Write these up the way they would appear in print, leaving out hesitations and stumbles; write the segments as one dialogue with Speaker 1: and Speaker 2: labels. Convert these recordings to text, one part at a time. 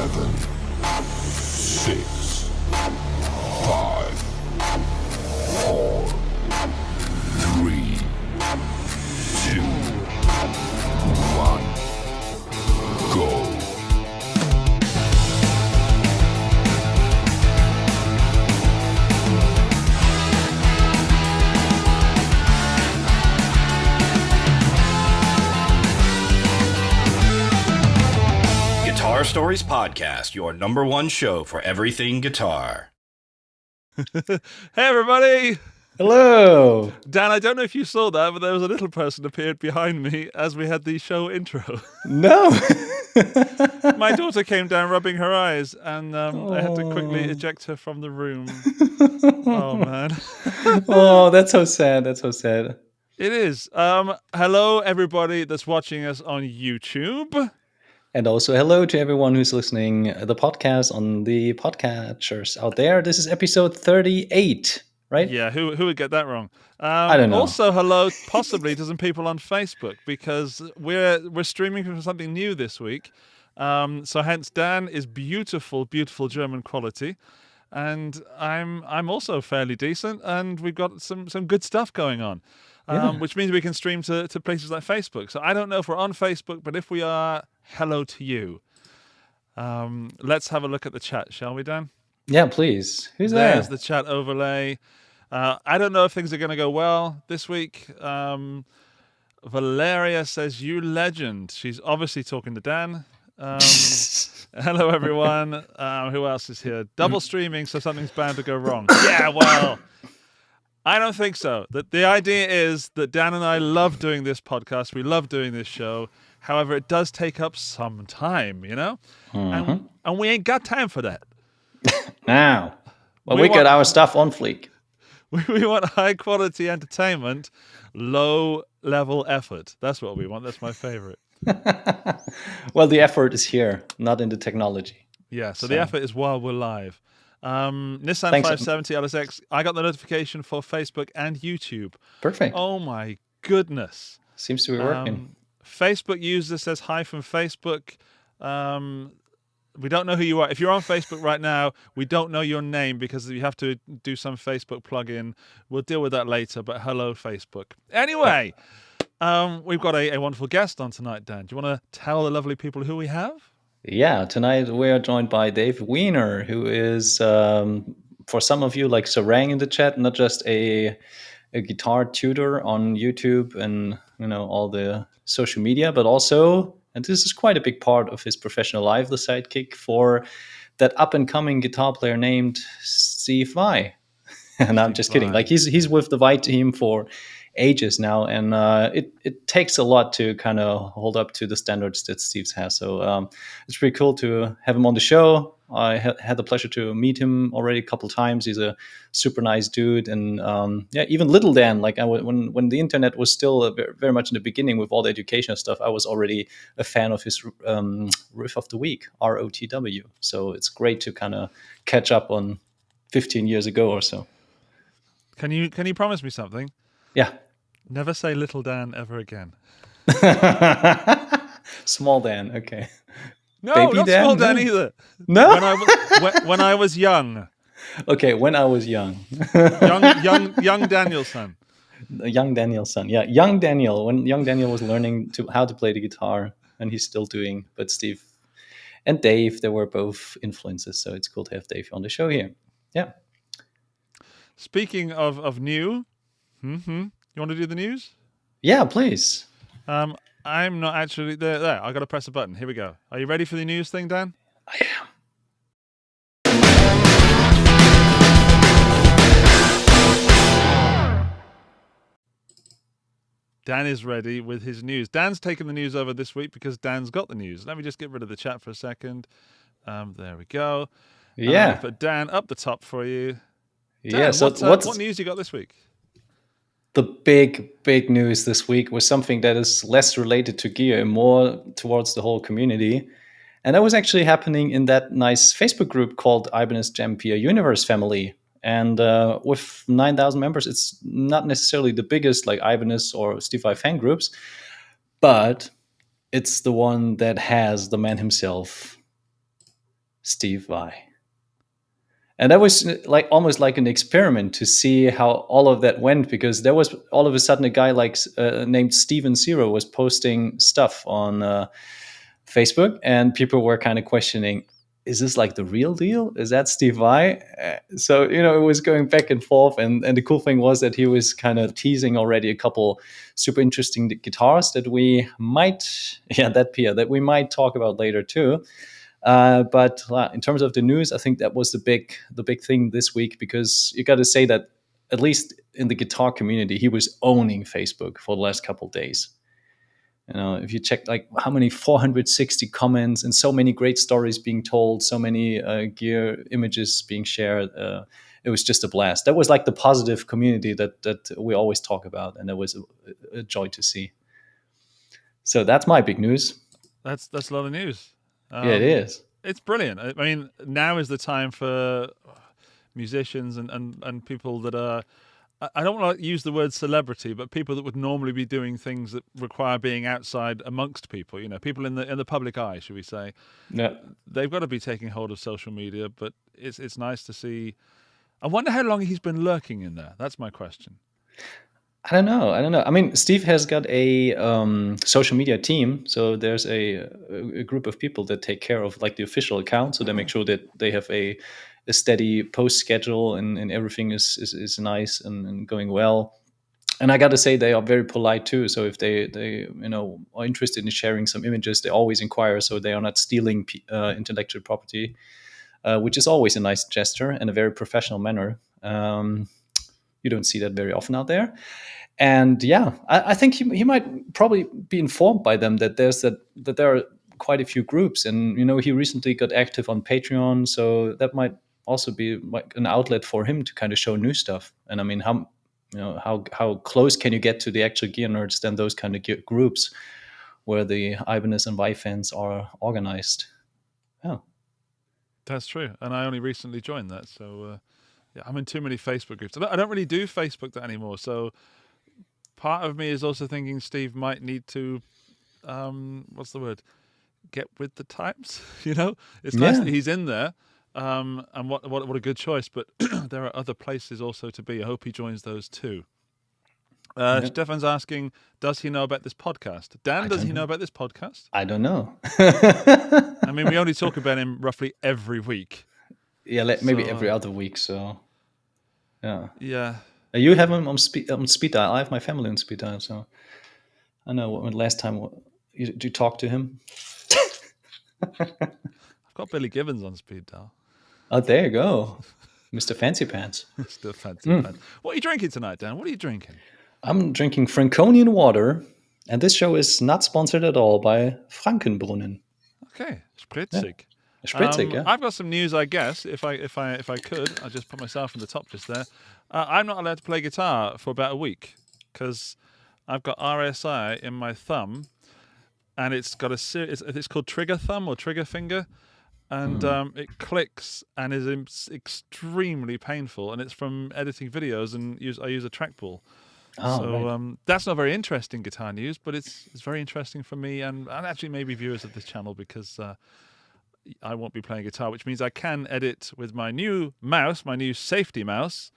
Speaker 1: 7, 6, 5, 4, 3, 2, 1, go.
Speaker 2: Guitar Stories Podcast, your number one show for everything guitar.
Speaker 3: Hey, everybody!
Speaker 4: Hello!
Speaker 3: Dan, I don't know if you saw that, but there was a little person appeared behind me as we had the show intro.
Speaker 4: No!
Speaker 3: My daughter came down rubbing her eyes, and I had to quickly eject her from the room. Oh, man.
Speaker 4: Oh, that's so sad. That's so sad.
Speaker 3: It is. Hello, everybody that's watching us on YouTube.
Speaker 4: And also hello to everyone who's listening the podcast on the podcatchers out there. This is episode 38, right?
Speaker 3: Yeah, who would get that wrong?
Speaker 4: I don't know.
Speaker 3: Also, hello, possibly to some people on Facebook, because we're streaming from something new this week. So hence, Dan is beautiful, beautiful German quality, and I'm also fairly decent, and we've got some good stuff going on, which means we can stream to places like Facebook. So I don't know if we're on Facebook, but if we are, hello to you. Let's have a look at the chat, shall we, Dan?
Speaker 4: Yeah, please. Who's there?
Speaker 3: There's the chat overlay. I don't know if things are going to go well this week. Valeria says, "You legend." She's obviously talking to Dan. Hello, everyone. Who else is here? Double streaming, so something's bound to go wrong. Yeah, well, I don't think so. The idea is that Dan and I love doing this podcast. We love doing this show. However, it does take up some time, you know? And we ain't got time for that.
Speaker 4: Now. Well, we got our stuff on fleek.
Speaker 3: We want high-quality entertainment, low-level effort. That's what we want. That's my favorite.
Speaker 4: Well, the effort is here, not in the technology.
Speaker 3: Yeah, so the effort is while we're live. Nissan
Speaker 4: Thanks.
Speaker 3: 570 LSX, I got the notification for Facebook and YouTube.
Speaker 4: Perfect.
Speaker 3: Oh, my goodness.
Speaker 4: Seems to be working.
Speaker 3: Facebook user says hi from Facebook. We don't know who you are. If you're on Facebook right now, we don't know your name because you have to do some Facebook plugin. We'll deal with that later, but hello, Facebook. Anyway, we've got a wonderful guest on tonight, Dan. Do you want to tell the lovely people who we have?
Speaker 4: Yeah, tonight we are joined by Dave Weiner, who is, for some of you, like Sarang in the chat, not just a guitar tutor on YouTube and all the social media, but also, and this is quite a big part of his professional life, the sidekick for that up and coming guitar player named Steve Vai. And I'm just kidding. Like he's with the Vai team for ages now, and it takes a lot to kind of hold up to the standards that Steve has. So it's pretty cool to have him on the show. I had the pleasure to meet him already a couple times. He's a super nice dude, and even Little Dan. Like when the internet was still very much in the beginning with all the educational stuff, I was already a fan of his riff of the week, ROTW. So it's great to kind of catch up on 15 years ago or so.
Speaker 3: Can you promise me something?
Speaker 4: Yeah.
Speaker 3: Never say Little Dan ever again.
Speaker 4: Small Dan, okay.
Speaker 3: No,
Speaker 4: Baby
Speaker 3: not
Speaker 4: Dan?
Speaker 3: Small Dan
Speaker 4: No.
Speaker 3: either.
Speaker 4: No?
Speaker 3: When I was young.
Speaker 4: Okay, when I was young.
Speaker 3: young Danielson.
Speaker 4: Young Danielson. Yeah, young Daniel. When young Daniel was learning how to play the guitar, and he's still doing. But Steve and Dave, they were both influences, so it's cool to have Dave on the show here. Yeah.
Speaker 3: Speaking of new, you want to do the news?
Speaker 4: Yeah, please.
Speaker 3: I'm not actually there. I got to press a button. Here we go. Are you ready for the news thing, Dan?
Speaker 4: I am.
Speaker 3: Dan is ready with his news. Dan's taken the news over this week because Dan's got the news. Let me just get rid of the chat for a second. There we go.
Speaker 4: Yeah.
Speaker 3: Put Dan up the top for you. Dan,
Speaker 4: Yeah. So
Speaker 3: what news you got this week?
Speaker 4: The big news this week was something that is less related to gear and more towards the whole community. And that was actually happening in that nice Facebook group called Ibanez Jampier Universe Family. And with 9,000 members, it's not necessarily the biggest like Ibanez or Steve Vai fan groups, but it's the one that has the man himself, Steve Vai. And that was like almost like an experiment to see how all of that went, because there was all of a sudden a guy like named Steven Zero was posting stuff on Facebook, and people were kind of questioning, is this like the real deal? Is that Steve Vai? So, it was going back and forth. And the cool thing was that he was kind of teasing already a couple super interesting guitars that we might, that we might talk about later too. But in terms of the news, I think that was the big thing this week, because you got to say that at least in the guitar community, he was owning Facebook for the last couple of days. If you check like how many 460 comments and so many great stories being told, so many gear images being shared, it was just a blast. That was like the positive community that we always talk about, and it was a joy to see. So that's my big news.
Speaker 3: That's a lot of news.
Speaker 4: Yeah, it is.
Speaker 3: It's brilliant. I mean, now is the time for musicians and people that are, I don't want to use the word celebrity, but people that would normally be doing things that require being outside amongst people, people in the public eye, should we say.
Speaker 4: Yeah.
Speaker 3: They've got to be taking hold of social media, but it's nice to see. I wonder how long he's been lurking in there. That's my question.
Speaker 4: I don't know. I mean, Steve has got a social media team. So there's a group of people that take care of like the official account. So they make sure that they have a steady post schedule and everything is nice and going well. And I got to say, they are very polite too. So if they are interested in sharing some images, they always inquire. So they are not stealing intellectual property, which is always a nice gesture and a very professional manner. You don't see that very often out there. And yeah, I think he might probably be informed by them that there are quite a few groups. And, he recently got active on Patreon. So that might also be like an outlet for him to kind of show new stuff. And I mean, how close can you get to the actual gear nerds than those kind of groups where the Ibanez and Vai fans are organized? Yeah.
Speaker 3: That's true. And I only recently joined that. So, yeah, I'm in too many Facebook groups. I don't really do Facebook that anymore. So part of me is also thinking Steve might need to, what's the word? Get with the times. It's nice that he's in there. And what a good choice. But there are other places also to be. I hope he joins those too. Stefan's asking, does he know about this podcast? Dan, does he know about this podcast?
Speaker 4: I don't know.
Speaker 3: I mean, we only talk about him roughly every week.
Speaker 4: Yeah, maybe every other week. So, yeah.
Speaker 3: Yeah.
Speaker 4: You have him on speed dial. I have my family on speed dial, so I know when last time you talked to him.
Speaker 3: I've got Billy Gibbons on speed dial.
Speaker 4: Oh, there you go, Mr. Fancy Pants.
Speaker 3: Mr. Fancy Pants. What are you drinking tonight, Dan? What are you drinking?
Speaker 4: I'm drinking Franconian water, and this show is not sponsored at all by Frankenbrunnen.
Speaker 3: Okay, spritzig.
Speaker 4: Yeah. Spritzig, yeah.
Speaker 3: I've got some news, I guess. If I could, I'll just put myself in the top just there. I'm not allowed to play guitar for about a week because I've got RSI in my thumb, and it's got it's called trigger thumb or trigger finger, and it clicks and is extremely painful. And it's from editing videos, and I use a trackball. Right. That's not very interesting guitar news, but it's very interesting for me and actually maybe viewers of this channel, because I won't be playing guitar, which means I can edit with my new mouse, my new safety mouse,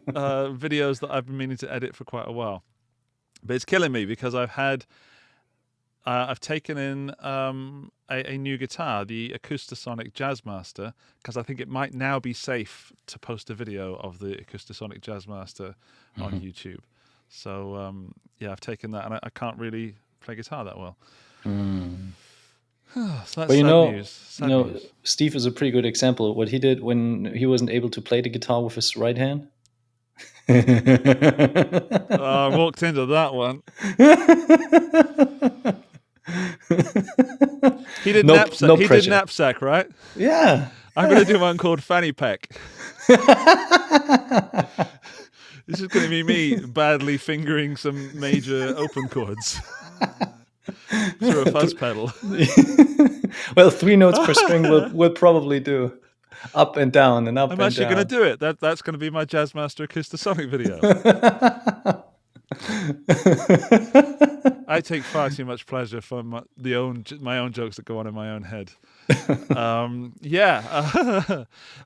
Speaker 3: videos that I've been meaning to edit for quite a while. But it's killing me because I've taken in a new guitar, the Acoustasonic Jazzmaster, because I think it might now be safe to post a video of the Acoustasonic Jazzmaster on YouTube. So I've taken that, and I can't really play guitar that well. So that's sad news. Sad news.
Speaker 4: Steve is a pretty good example of what he did when he wasn't able to play the guitar with his right hand.
Speaker 3: I walked into that one. He did knapsack. He did knapsack, right?
Speaker 4: Yeah.
Speaker 3: I'm going to do one called fanny pack. This is going to be me badly fingering some major open chords through a fuzz pedal.
Speaker 4: Well, 3 notes per string will probably do. Up and down and up and down.
Speaker 3: I'm actually going to do it. That's going to be my Jazzmaster Acoustasonic video. I take far too much pleasure from my own jokes that go on in my own head.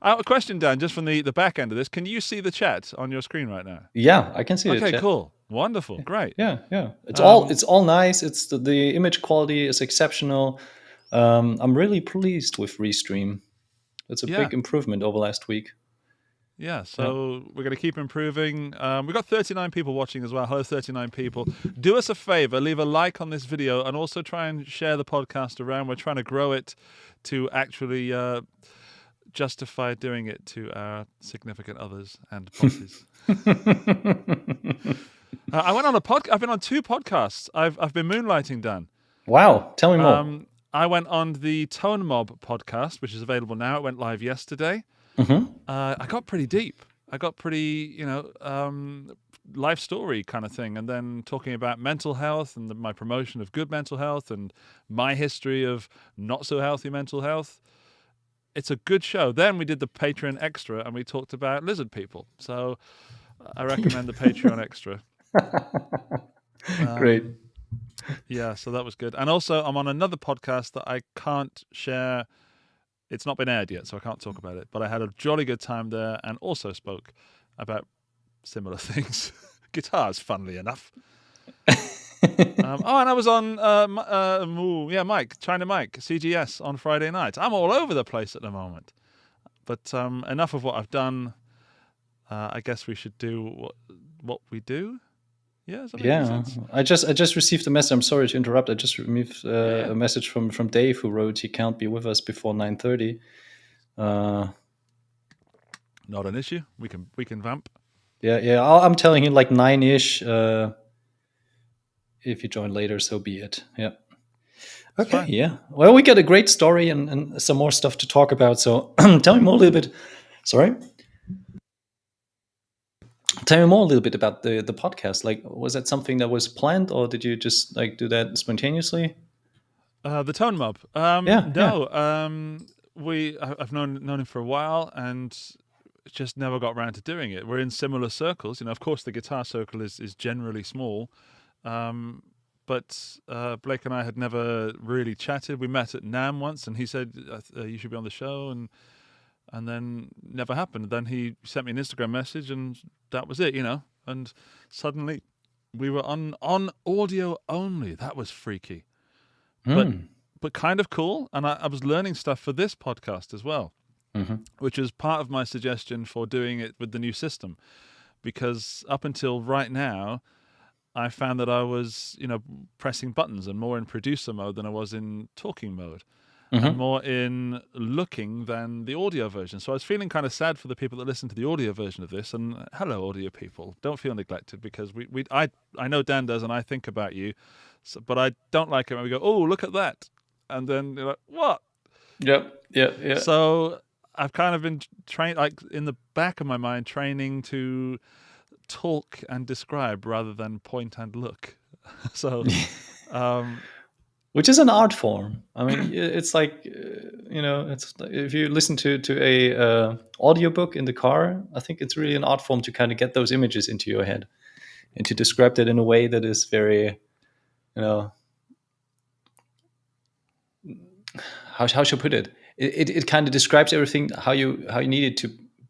Speaker 3: A question, Dan, just from the back end of this. Can you see the chat on your screen right now?
Speaker 4: Yeah, I can see it.
Speaker 3: Okay, cool. Wonderful. Great.
Speaker 4: Yeah. It's all nice. It's the image quality is exceptional. I'm really pleased with Restream. It's a big improvement over last week.
Speaker 3: Yeah, so we're going to keep improving. We've got 39 people watching as well. Hello, 39 people. Do us a favor, leave a like on this video, and also try and share the podcast around. We're trying to grow it to actually justify doing it to our significant others and bosses. I went on I've been on 2 podcasts. I've been moonlighting, Dan.
Speaker 4: Wow, tell me more.
Speaker 3: I went on the Tone Mob podcast, which is available now. It went live yesterday. I got pretty deep. I got pretty, life story kind of thing. And then talking about mental health and my promotion of good mental health and my history of not so healthy mental health. It's a good show. Then we did the Patreon Extra and we talked about lizard people. So I recommend the Patreon Extra.
Speaker 4: Great.
Speaker 3: Yeah, so that was good. And also I'm on another podcast that I can't share. It's not been aired yet, so I can't talk about it. But I had a jolly good time there and also spoke about similar things. Guitars, funnily enough. And I was on Mike, China Mike, CGS on Friday night. I'm all over the place at the moment. But enough of what I've done. I guess we should do what we do. Yeah, does that make sense?
Speaker 4: I just received a message. I'm sorry to interrupt. I just received a message from Dave who wrote he can't be with us before 9:30.
Speaker 3: Not an issue. We can vamp.
Speaker 4: Yeah. I'm telling him like 9-ish. If you join later, so be it. Yeah. Okay.
Speaker 3: Fine.
Speaker 4: Yeah. Well, we got a great story and some more stuff to talk about. So tell me more a little bit. Sorry. Tell me more a little bit about the podcast. Like, was that something that was planned, or did you just like do that spontaneously?
Speaker 3: The Tone Mob. No. I've known him for a while, and just never got around to doing it. We're in similar circles. Of course, the guitar circle is generally small, but Blake and I had never really chatted. We met at NAMM once, and he said you should be on the show, and then never happened. Then he sent me an Instagram message, and that was it, And suddenly we were on audio only. That was freaky, but kind of cool. And I was learning stuff for this podcast as well, which is part of my suggestion for doing it with the new system. Because up until right now, I found that I was, pressing buttons and more in producer mode than I was in talking mode. And more in looking than the audio version. So I was feeling kind of sad for the people that listen to the audio version of this. And hello, audio people. Don't feel neglected because I know Dan does and I think about you. So, but I don't like it when we go, oh, look at that. And then you're like, what?
Speaker 4: Yep. Yeah.
Speaker 3: So I've kind of been trained, like in the back of my mind, training to talk and describe rather than point and look. So... which
Speaker 4: is an art form. I mean, it's like, it's if you listen to a audiobook in the car, I think it's really an art form to kind of get those images into your head and to describe that in a way that is very, how should I put it? It kind of describes everything how you need it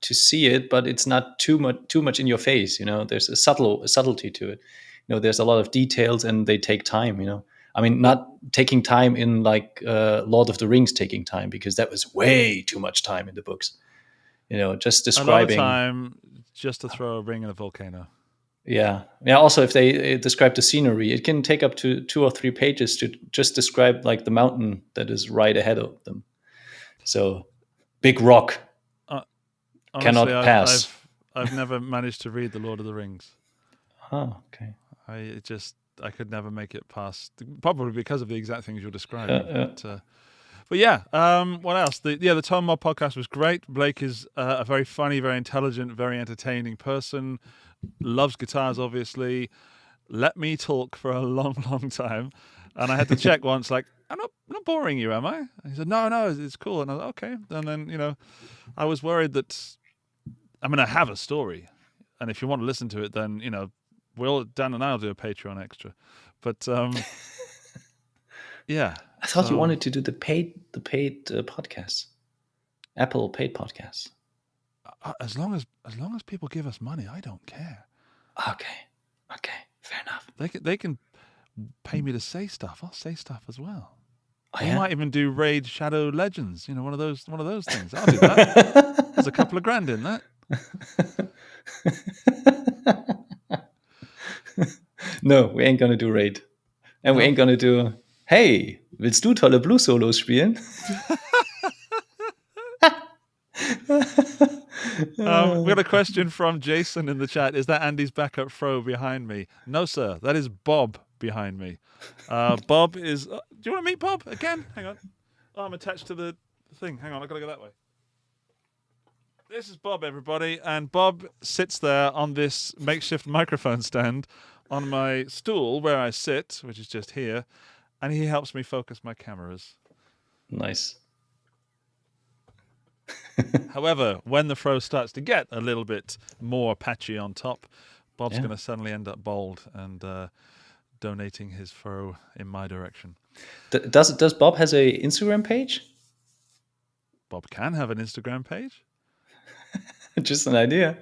Speaker 4: to see it, but it's not too much in your face. There's a subtlety to it. There's a lot of details and they take time. I mean, not taking time in like Lord of the Rings taking time, because that was way too much time in the books. Just describing.
Speaker 3: A lot of time just to throw a ring in a volcano.
Speaker 4: Yeah. Also, if they describe the scenery, it can take up to 2 or 3 pages to just describe like the mountain that is right ahead of them. So, big rock
Speaker 3: honestly,
Speaker 4: cannot pass.
Speaker 3: I've never managed to read the Lord of the Rings.
Speaker 4: Oh, okay.
Speaker 3: I could never make it past, probably because of the exact things you're describing. But yeah, what else? The Tone Mob podcast was great. Blake is a very funny, very intelligent, very entertaining person. Loves guitars, obviously. Let me talk for a long, long time. And I had to check once, like, I'm not boring you, am I? And he said, no, it's cool. And I was like, okay. And then, I was worried that I'm going to have a story. And if you want to listen to it, then, Dan and I will do a Patreon extra. But yeah.
Speaker 4: I thought you wanted to do the paid podcasts, Apple paid podcasts.
Speaker 3: As long as people give us money, I don't care.
Speaker 4: Okay, fair enough.
Speaker 3: They can pay me to say stuff. I'll say stuff as well.
Speaker 4: Oh,
Speaker 3: We
Speaker 4: yeah?
Speaker 3: might even do Raid Shadow Legends. You know, one of those things. I'll do that. There's a couple of grand in that.
Speaker 4: No, we ain't gonna do Raid. And we ain't gonna do, hey, willst du tolle Blues-Solos spielen?
Speaker 3: We got a question from Jason in the chat. Is that Andy's backup throw behind me? No, sir. That is Bob behind me. Bob is... do you want to meet Bob again? Hang on. Oh, I'm attached to the thing. Hang on, I've got to go that way. This is Bob, everybody. And Bob sits there on this makeshift microphone stand on my stool where I sit, which is just here. And he helps me focus my cameras.
Speaker 4: Nice.
Speaker 3: However, when the throw starts to get a little bit more patchy on top, Bob's
Speaker 4: Yeah.
Speaker 3: going to suddenly end up bald and donating his throw in my direction.
Speaker 4: Does Bob has a Instagram page?
Speaker 3: Bob can have an Instagram page.
Speaker 4: Just an idea.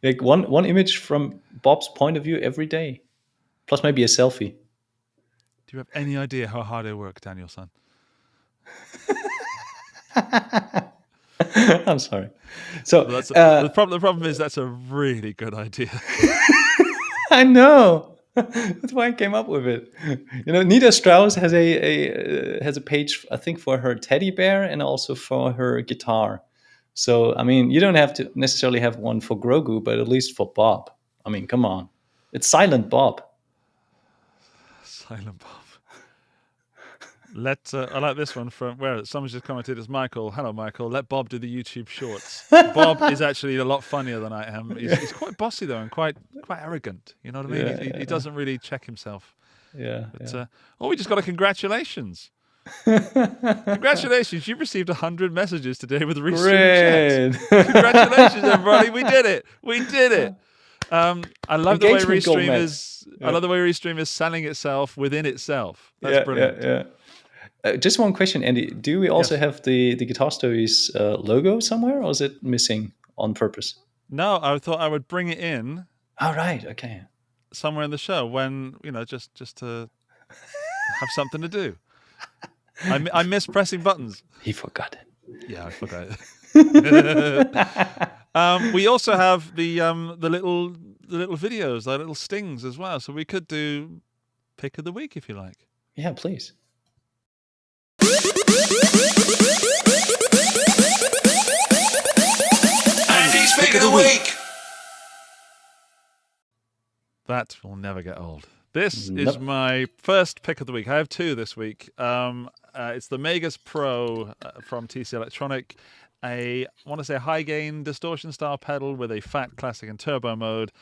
Speaker 4: Like one image from Bob's point of view every day, plus maybe a selfie.
Speaker 3: Do you have any idea how hard I work, Daniel-san?
Speaker 4: I'm sorry. So
Speaker 3: The problem is that's a really good idea.
Speaker 4: I know. That's why I came up with it. You know, Nita Strauss has a page, I think, for her teddy bear and also for her guitar. So I mean, you don't have to necessarily have one for Grogu, but at least for Bob. I mean, come on, it's Silent Bob.
Speaker 3: Silent Bob. I like this one from where someone's just commented. It's Michael. Hello, Michael. Let Bob do the YouTube shorts. Bob is actually a lot funnier than I am. He's quite bossy though, and quite arrogant. You know what I mean?
Speaker 4: Yeah,
Speaker 3: he doesn't really check himself.
Speaker 4: Yeah.
Speaker 3: But, we just got a congratulations. Congratulations! You've received 100 messages today with restream chat. Congratulations, everybody! We did it. I love the way
Speaker 4: Engagement goal
Speaker 3: Restream
Speaker 4: met.
Speaker 3: is. I love the way Restream is selling itself within itself. That's brilliant.
Speaker 4: Yeah. Just one question, Andy. Do we also have the Guitar Stories logo somewhere, or is it missing on purpose?
Speaker 3: No, I thought I would bring it in
Speaker 4: Oh, right. Okay.
Speaker 3: somewhere in the show when just to have something to do. I miss pressing buttons.
Speaker 4: He forgot it.
Speaker 3: Yeah, I forgot. We also have the little videos, the little stings as well. So we could do pick of the week if you like.
Speaker 4: Yeah, please.
Speaker 2: Andy's pick of the week.
Speaker 3: That will never get old. This
Speaker 4: Nope.
Speaker 3: is my first pick of the week. I have two this week. It's the Magus Pro from TC Electronic. I want to say a high gain distortion style pedal with a fat, classic, and turbo mode.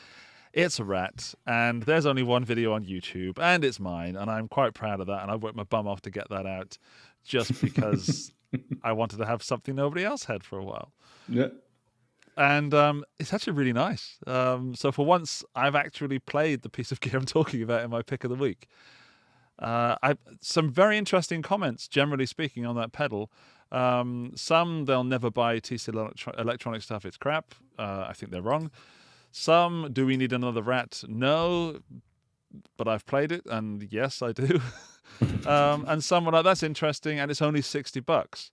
Speaker 3: It's a rat, and there's only one video on YouTube, and it's mine, and I'm quite proud of that, and I worked my bum off to get that out just because I wanted to have something nobody else had for a while.
Speaker 4: Yeah.
Speaker 3: And it's actually really nice. So for once, I've actually played the piece of gear I'm talking about in my pick of the week. Some very interesting comments, generally speaking, on that pedal. Some, they'll never buy TC Electronic stuff. It's crap. I think they're wrong. Some, do we need another rat? No, but I've played it, and yes, I do. And some were like, that's interesting, and it's only $60.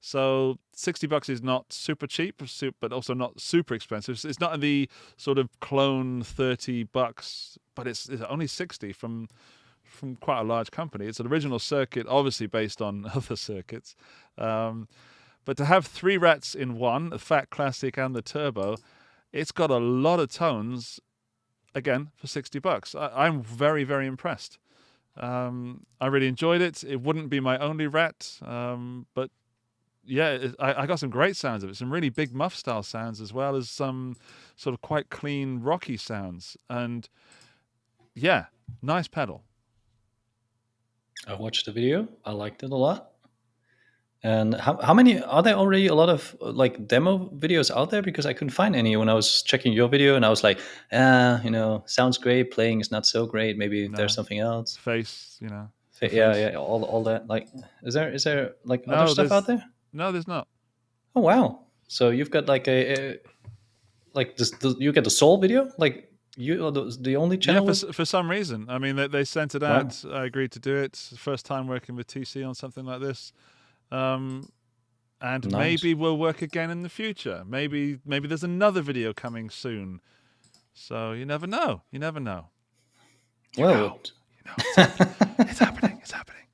Speaker 3: So $60 is not super cheap, but also not super expensive. It's not in the sort of clone $30, but it's only 60 from quite a large company. It's an original circuit, obviously based on other circuits. But to have three rats in one, the Fat Classic and the Turbo, it's got a lot of tones, again, for $60. I'm very, very impressed. I really enjoyed it. It wouldn't be my only rat, but yeah, I got some great sounds of it. Some really big muff style sounds, as well as some sort of quite clean, rocky sounds. And yeah, nice pedal.
Speaker 4: I watched the video. I liked it a lot. And how many are there already? A lot of like demo videos out there, because I couldn't find any when I was checking your video, and I was like, sounds great. Playing is not so great. Maybe there's
Speaker 3: No,
Speaker 4: something else.
Speaker 3: face, the
Speaker 4: Yeah,
Speaker 3: face.
Speaker 4: yeah, all that. Like, is there like other
Speaker 3: No,
Speaker 4: stuff out there?
Speaker 3: there's not.
Speaker 4: Oh wow! So you've got like like this, you get the Soul video, like you are the only
Speaker 3: Yeah,
Speaker 4: channel.
Speaker 3: for some reason. I mean, they sent it
Speaker 4: Wow.
Speaker 3: out. I agreed to do it. First time working with TC on something like this. And
Speaker 4: Nice.
Speaker 3: maybe we'll work again in the future. Maybe there's another video coming soon. So you never know. You never know.
Speaker 4: Well,
Speaker 3: It's happening. It's happening.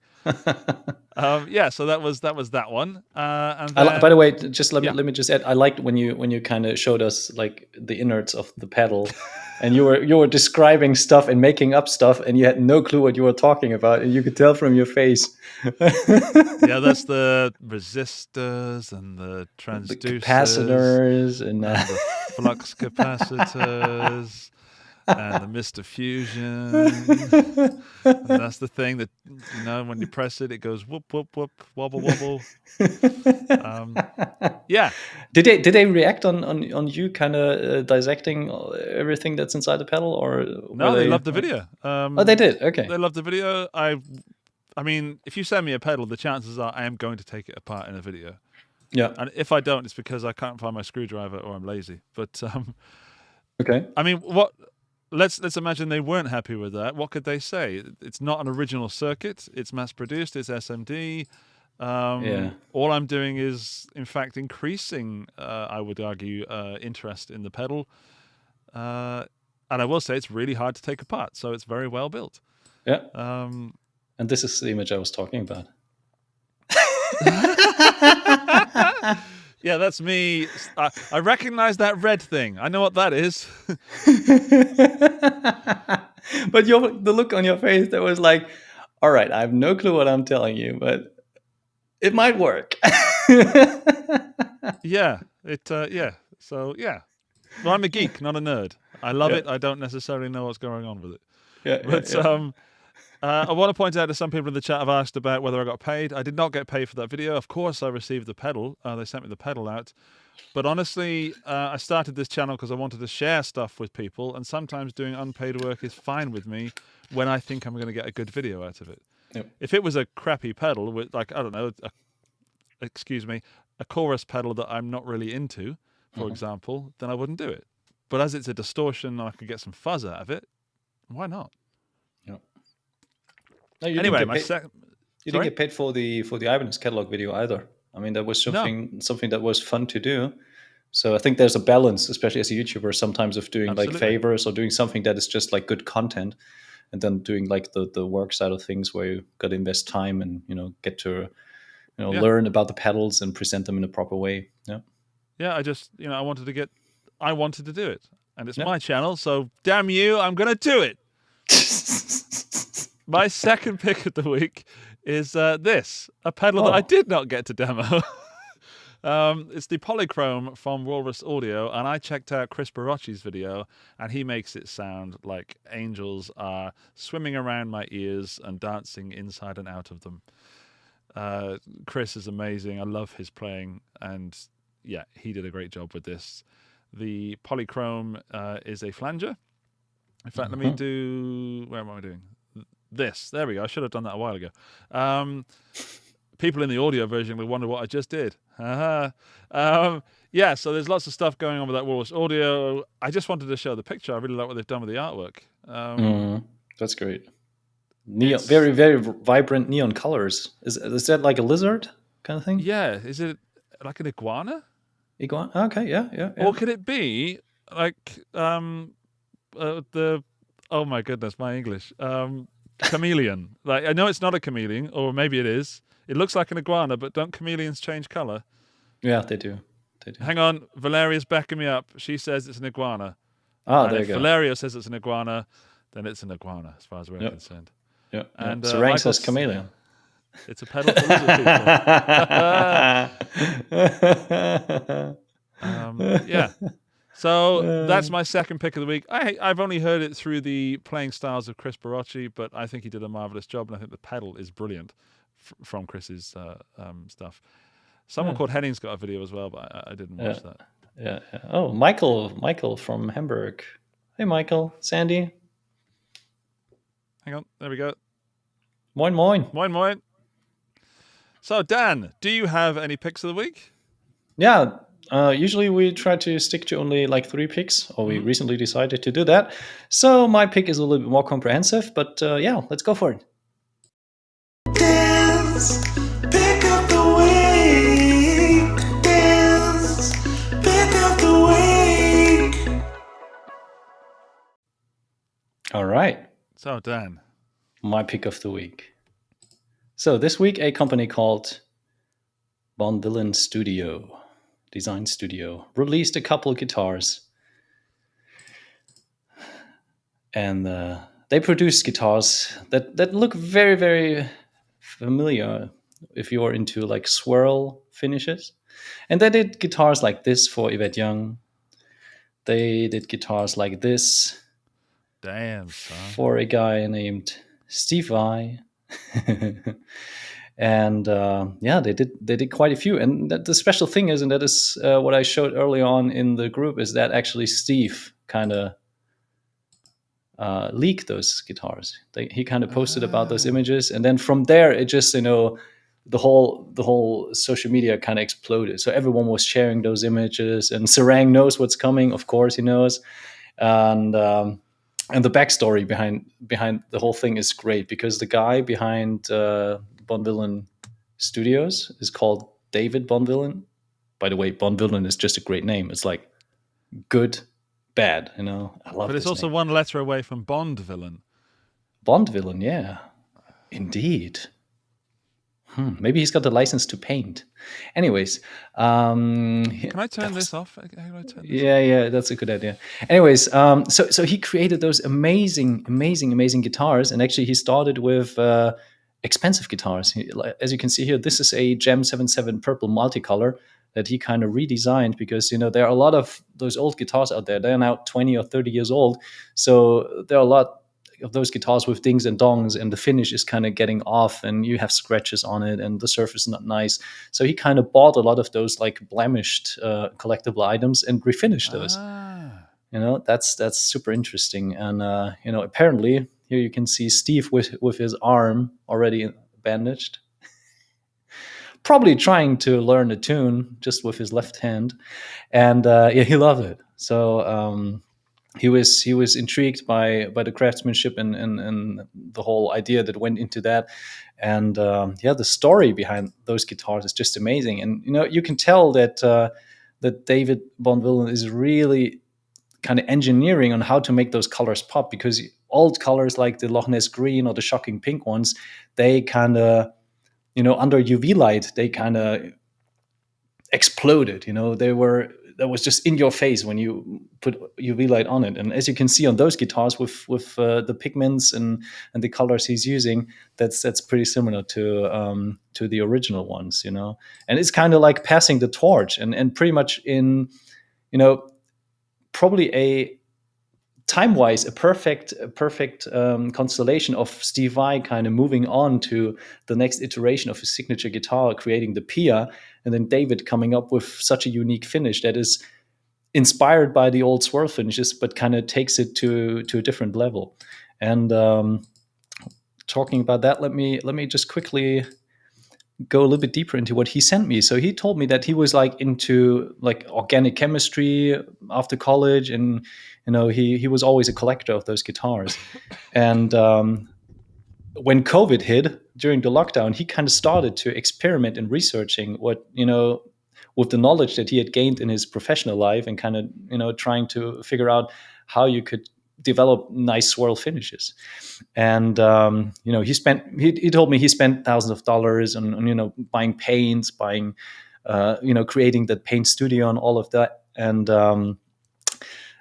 Speaker 3: Yeah. So that was that one. And
Speaker 4: by
Speaker 3: then,
Speaker 4: the way, just let
Speaker 3: Yeah.
Speaker 4: me just add. I liked when you kind of showed us like the innards of the pedal, and you were describing stuff and making up stuff, and you had no clue what you were talking about, and you could tell from your face.
Speaker 3: yeah, that's the resistors and the
Speaker 4: The
Speaker 3: transducers
Speaker 4: capacitors and
Speaker 3: and the flux capacitors and the Mr. Fusion. And that's the thing that, when you press it, it goes whoop, whoop, whoop, wobble, wobble. Yeah.
Speaker 4: Did they react on you kind of dissecting everything that's inside the pedal, or
Speaker 3: No,
Speaker 4: were
Speaker 3: they loved the video.
Speaker 4: Oh, they did. Okay.
Speaker 3: They loved the video. I mean, if you send me a pedal, the chances are I am going to take it apart in a video.
Speaker 4: Yeah.
Speaker 3: And if I don't, it's because I can't find my screwdriver or I'm lazy. But
Speaker 4: Okay.
Speaker 3: I mean, let's imagine they weren't happy with that. What could they say? It's not an original circuit. It's mass produced. It's SMD.
Speaker 4: Yeah.
Speaker 3: All I'm doing is, in fact, increasing, I would argue, interest in the pedal. And I will say it's really hard to take apart. So it's very well built.
Speaker 4: Yeah. And this is the image I was talking about.
Speaker 3: Yeah, that's me. I recognize that red thing. I know what that is.
Speaker 4: But the look on your face, that was like, all right, I have no clue what I'm telling you, but it might work.
Speaker 3: Yeah. Yeah. So, yeah. Well, I'm a geek, not a nerd. I love
Speaker 4: Yeah.
Speaker 3: it. I don't necessarily know what's going on with it.
Speaker 4: Yeah.
Speaker 3: But
Speaker 4: yeah.
Speaker 3: I want to point out that some people in the chat have asked about whether I got paid. I did not get paid for that video. Of course, I received the pedal. They sent me the pedal out. But honestly, I started this channel because I wanted to share stuff with people. And sometimes doing unpaid work is fine with me when I think I'm going to get a good video out of it.
Speaker 4: Yep.
Speaker 3: If it was a crappy pedal with, like, I don't know, a chorus pedal that I'm not really into, for example, then I wouldn't do it. But as it's a distortion and I could get some fuzz out of it, why not?
Speaker 4: Yeah. No, you
Speaker 3: Anyway,
Speaker 4: didn't
Speaker 3: my
Speaker 4: get paid,
Speaker 3: second.
Speaker 4: you didn't get paid for the Ibanez catalog video either. I mean, that was something that was fun to do. So I think there's a balance, especially as a YouTuber, sometimes of doing like
Speaker 3: Absolutely.
Speaker 4: favors or doing something that is just like good content, and then doing like the work side of things where you got to invest time and get to learn about the pedals and present them in a proper way. Yeah.
Speaker 3: Yeah, I just, I wanted to do it. And it's my channel, so damn you, I'm going to do it. My second pick of the week is this, a pedal that I did not get to demo. It's the Polychrome from Walrus Audio, and I checked out Chris Barocci's video, and he makes it sound like angels are swimming around my ears and dancing inside and out of them. Chris is amazing. I love his playing, and yeah, he did a great job with this. The Polychrome is a flanger. In fact, let me do... Where am I doing? This. There we go. I should have done that a while ago. People in the audio version will wonder what I just did. Yeah, so there's lots of stuff going on with that Walrus Audio. I just wanted to show the picture. I really like what they've done with the artwork.
Speaker 4: That's great. Neon, very, very vibrant neon colors. Is that like a lizard kind of thing?
Speaker 3: Yeah. Is it like an iguana?
Speaker 4: Iguana? Okay, yeah.
Speaker 3: Or could it be like oh my goodness, my English. Chameleon. Like, I know it's not a chameleon, or maybe it is. It looks like an iguana, but don't chameleons change color?
Speaker 4: Yeah, they do.
Speaker 3: Hang on, Valeria's backing me up. She says it's an iguana.
Speaker 4: There you go.
Speaker 3: Valeria says it's an iguana, then it's an iguana, as far as we're concerned.
Speaker 4: Yeah.
Speaker 3: And
Speaker 4: Sarang says chameleon.
Speaker 3: It's a pedal for lizard people. Yeah. So that's my second pick of the week. I've only heard it through the playing styles of Chris Barocci, but I think he did a marvelous job, and I think the pedal is brilliant. from Chris's stuff. Someone called Henning's got a video as well, but I didn't watch that.
Speaker 4: Yeah. Oh, Michael from Hamburg. Hey, Michael, Sandy.
Speaker 3: Hang on, there we go.
Speaker 4: Moin, moin.
Speaker 3: Moin, moin. So, Dan, do you have any picks of the week?
Speaker 4: Yeah. Usually we try to stick to only like 3 picks, or we recently decided to do that. So my pick is a little bit more comprehensive, but yeah, let's go for it.
Speaker 5: Dance, pick up the week. Dance, pick up the week.
Speaker 4: All right.
Speaker 3: So, Dan.
Speaker 4: My pick of the week. So this week, a company called Von Willen Design Studio, released a couple of guitars. And they produce guitars that look very, very familiar if you're into like swirl finishes. And they did guitars like this for Yvette Young. They did guitars like this
Speaker 3: Damn, son.
Speaker 4: for a guy named Steve Vai. And yeah, they did quite a few. And the special thing is, and that is what I showed early on in the group, is that actually Steve kind of leaked those guitars. He kind of posted about those images, and then from there it just, you know, the whole social media kind of exploded. So everyone was sharing those images, and Sarang knows what's coming. Of course, he knows. And the backstory behind the whole thing is great, because the guy behind Von Willen Studios is called David Von Willen. By the way, Von Willen is just a great name. It's like good, bad, you know. I love.
Speaker 3: But it's
Speaker 4: this
Speaker 3: also
Speaker 4: name.
Speaker 3: one letter away from Bond villain.
Speaker 4: Bond villain, yeah, indeed. Maybe he's got the license to paint. Anyways,
Speaker 3: Can I turn this off? How do I turn this
Speaker 4: yeah, that's a good idea. Anyways, so he created those amazing guitars, and actually he started with expensive guitars. As you can see here, this is a Gem 77 purple multicolor that he kind of redesigned, because, you know, there are a lot of those old guitars out there. They're now 20 or 30 years old, so there are a lot of those guitars with dings and dongs, and the finish is kind of getting off, and you have scratches on it, and the surface is not nice. So he kind of bought a lot of those like blemished collectible items and refinished those. You know, that's super interesting. And you know, apparently here you can see Steve with his arm already bandaged, probably trying to learn a tune just with his left hand, and yeah, he loved it. So he was intrigued by the craftsmanship and the whole idea that went into that. And yeah, the story behind those guitars is just amazing. And, you know, you can tell that that David Von Willen is really kind of engineering on how to make those colors pop, because old colors like the Loch Ness green or the shocking pink ones, they kind of, you know, under UV light, they kind of exploded. You know, that was just in your face when you put UV light on it. And as you can see on those guitars with the pigments and the colors he's using, that's pretty similar to the original ones, you know. And it's kind of like passing the torch, and pretty much in, you know, probably a time-wise a perfect constellation of Steve Vai kind of moving on to the next iteration of his signature guitar, creating the Pia, and then David coming up with such a unique finish that is inspired by the old swirl finishes, but kind of takes it to a different level. And talking about that, let me just quickly go a little bit deeper into what he sent me. So he told me that he was like into like organic chemistry after college, and, you know, he was always a collector of those guitars. And when COVID hit during the lockdown, he kind of started to experiment in researching what, you know, with the knowledge that he had gained in his professional life, and kind of, you know, trying to figure out how you could develop nice swirl finishes. And you know, he told me he spent thousands of dollars on you know, buying paints, buying you know, creating that paint studio and all of that. And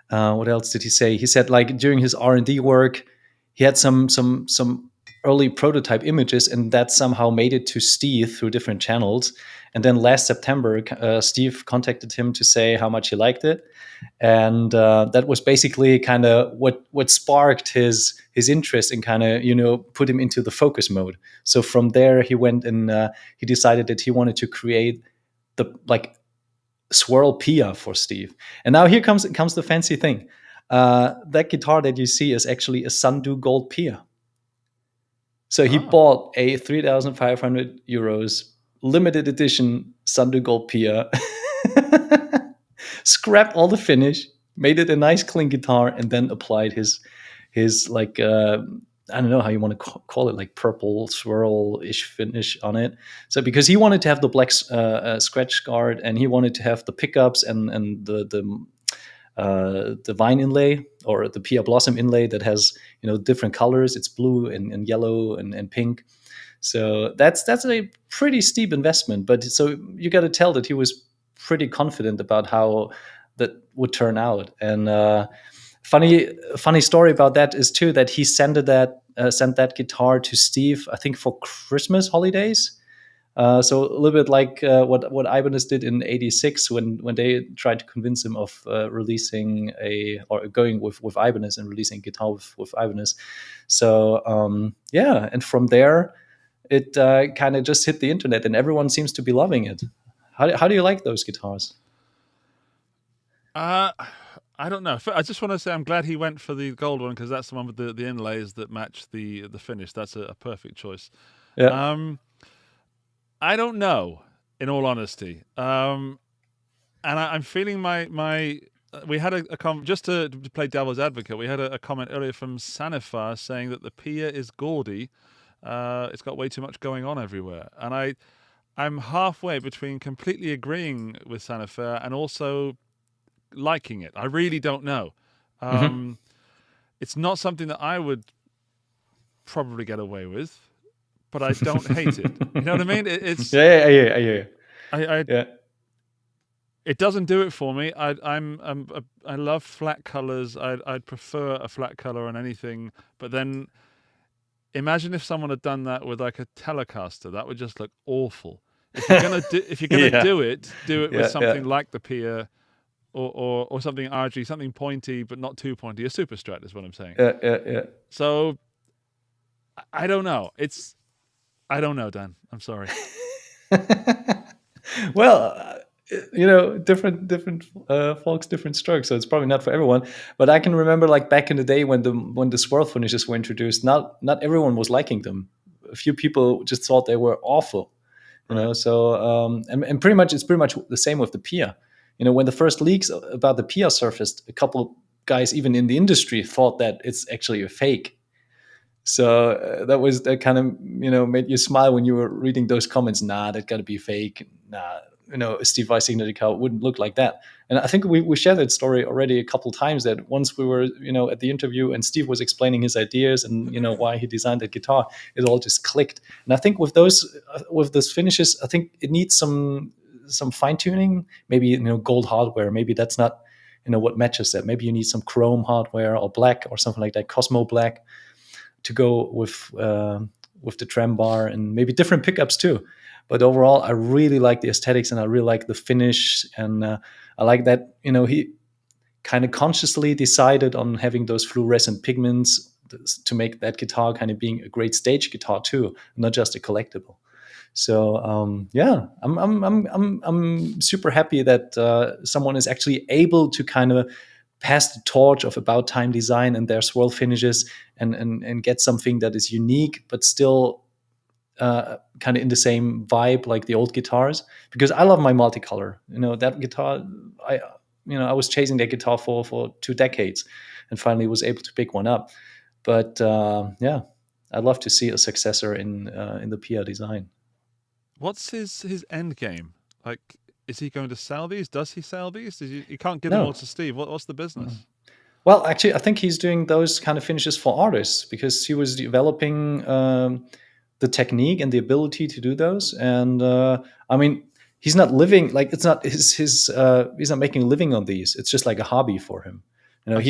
Speaker 4: what else did he say? He said, like, during his R&D work, he had some early prototype images, and that somehow made it to Steve through different channels. And then last September, Steve contacted him to say how much he liked it, and that was basically kind of what sparked his interest and kind of put him into the focus mode. So from there, he went and he decided that he wanted to create the swirl Pia for Steve. And now here comes the fancy thing. That guitar that you see is actually a Sundew Gold Pia. So he bought a 3,500 euros limited edition Sundew Gold Pia, scrapped all the finish, made it a nice clean guitar, and then applied his like I don't know how you want to call it, like purple swirl-ish finish on it. So because he wanted to have the black scratch guard, and he wanted to have the pickups and the vine inlay, or the Pia Blossom inlay that has different colors. It's blue and yellow and pink. So that's a pretty steep investment. But so you got to tell that he was pretty confident about how that would turn out. And funny story about that is too that he sent that guitar to Steve, I think, for Christmas holidays. So a little bit like what Ibanez did in '86 when they tried to convince him of releasing going with Ibanez and releasing guitar with Ibanez. So and from there it kind of just hit the internet, and everyone seems to be loving it. How do you like those guitars?
Speaker 3: I don't know. I just want to say I'm glad he went for the gold one, because that's the one with the inlays that match the finish. That's a perfect choice.
Speaker 4: Yeah.
Speaker 3: I don't know, in all honesty. And I'm feeling my we had a comment, just to play devil's advocate, we had a comment earlier from Sanifar saying that the Pia is gaudy. It's got way too much going on everywhere. And I'm halfway between completely agreeing with Sanifar and also liking it. I really don't know. It's not something that I would probably get away with, but I don't hate it. You know what I mean? It's
Speaker 4: Yeah.
Speaker 3: It doesn't do it for me. I love flat colors. I'd prefer a flat color on anything. But then, imagine if someone had done that with like a Telecaster. That would just look awful. If you're gonna do it with something like the Pia, or something RG, something pointy but not too pointy. A Super Strat is what I'm saying.
Speaker 4: Yeah.
Speaker 3: So I don't know. I don't know, Dan. I'm sorry.
Speaker 4: Well, different folks, different strokes. So it's probably not for everyone. But I can remember, like back in the day when the swirl finishes were introduced, not everyone was liking them. A few people just thought they were awful. So and pretty much it's pretty much the same with the Pia. When the first leaks about the Pia surfaced, a couple guys even in the industry thought that it's actually a fake. So that kind of made you smile when you were reading those comments. Nah, that got to be fake. Nah, a Steve Vai signature guitar wouldn't look like that. And I think we shared that story already a couple times, that once we were at the interview and Steve was explaining his ideas and why he designed that guitar, it all just clicked. And I think with those finishes, I think it needs some fine tuning. Maybe gold hardware. Maybe that's not what matches that. Maybe you need some chrome hardware or black or something like that, Cosmo black, to go with the trem bar, and maybe different pickups too. But overall, I really like the aesthetics and I really like the finish, and I like that he kind of consciously decided on having those fluorescent pigments to make that guitar kind of being a great stage guitar too, not just a collectible. So I'm super happy that someone is actually able to kind of pass the torch of About Time design and their swirl finishes and get something that is unique but still kind of in the same vibe like the old guitars. Because I love my multicolor. That guitar, I was chasing that guitar for 2 decades and finally was able to pick one up. But I'd love to see a successor in the Pia design.
Speaker 3: What's his end game? Like, is he going to sell these? Does he sell these? You can't give
Speaker 4: No.
Speaker 3: them all to Steve. What's the business?
Speaker 4: Well, actually, I think he's doing those kind of finishes for artists because he was developing the technique and the ability to do those. And he's not living, like, it's not he's not making a living on these. It's just like a hobby for him. I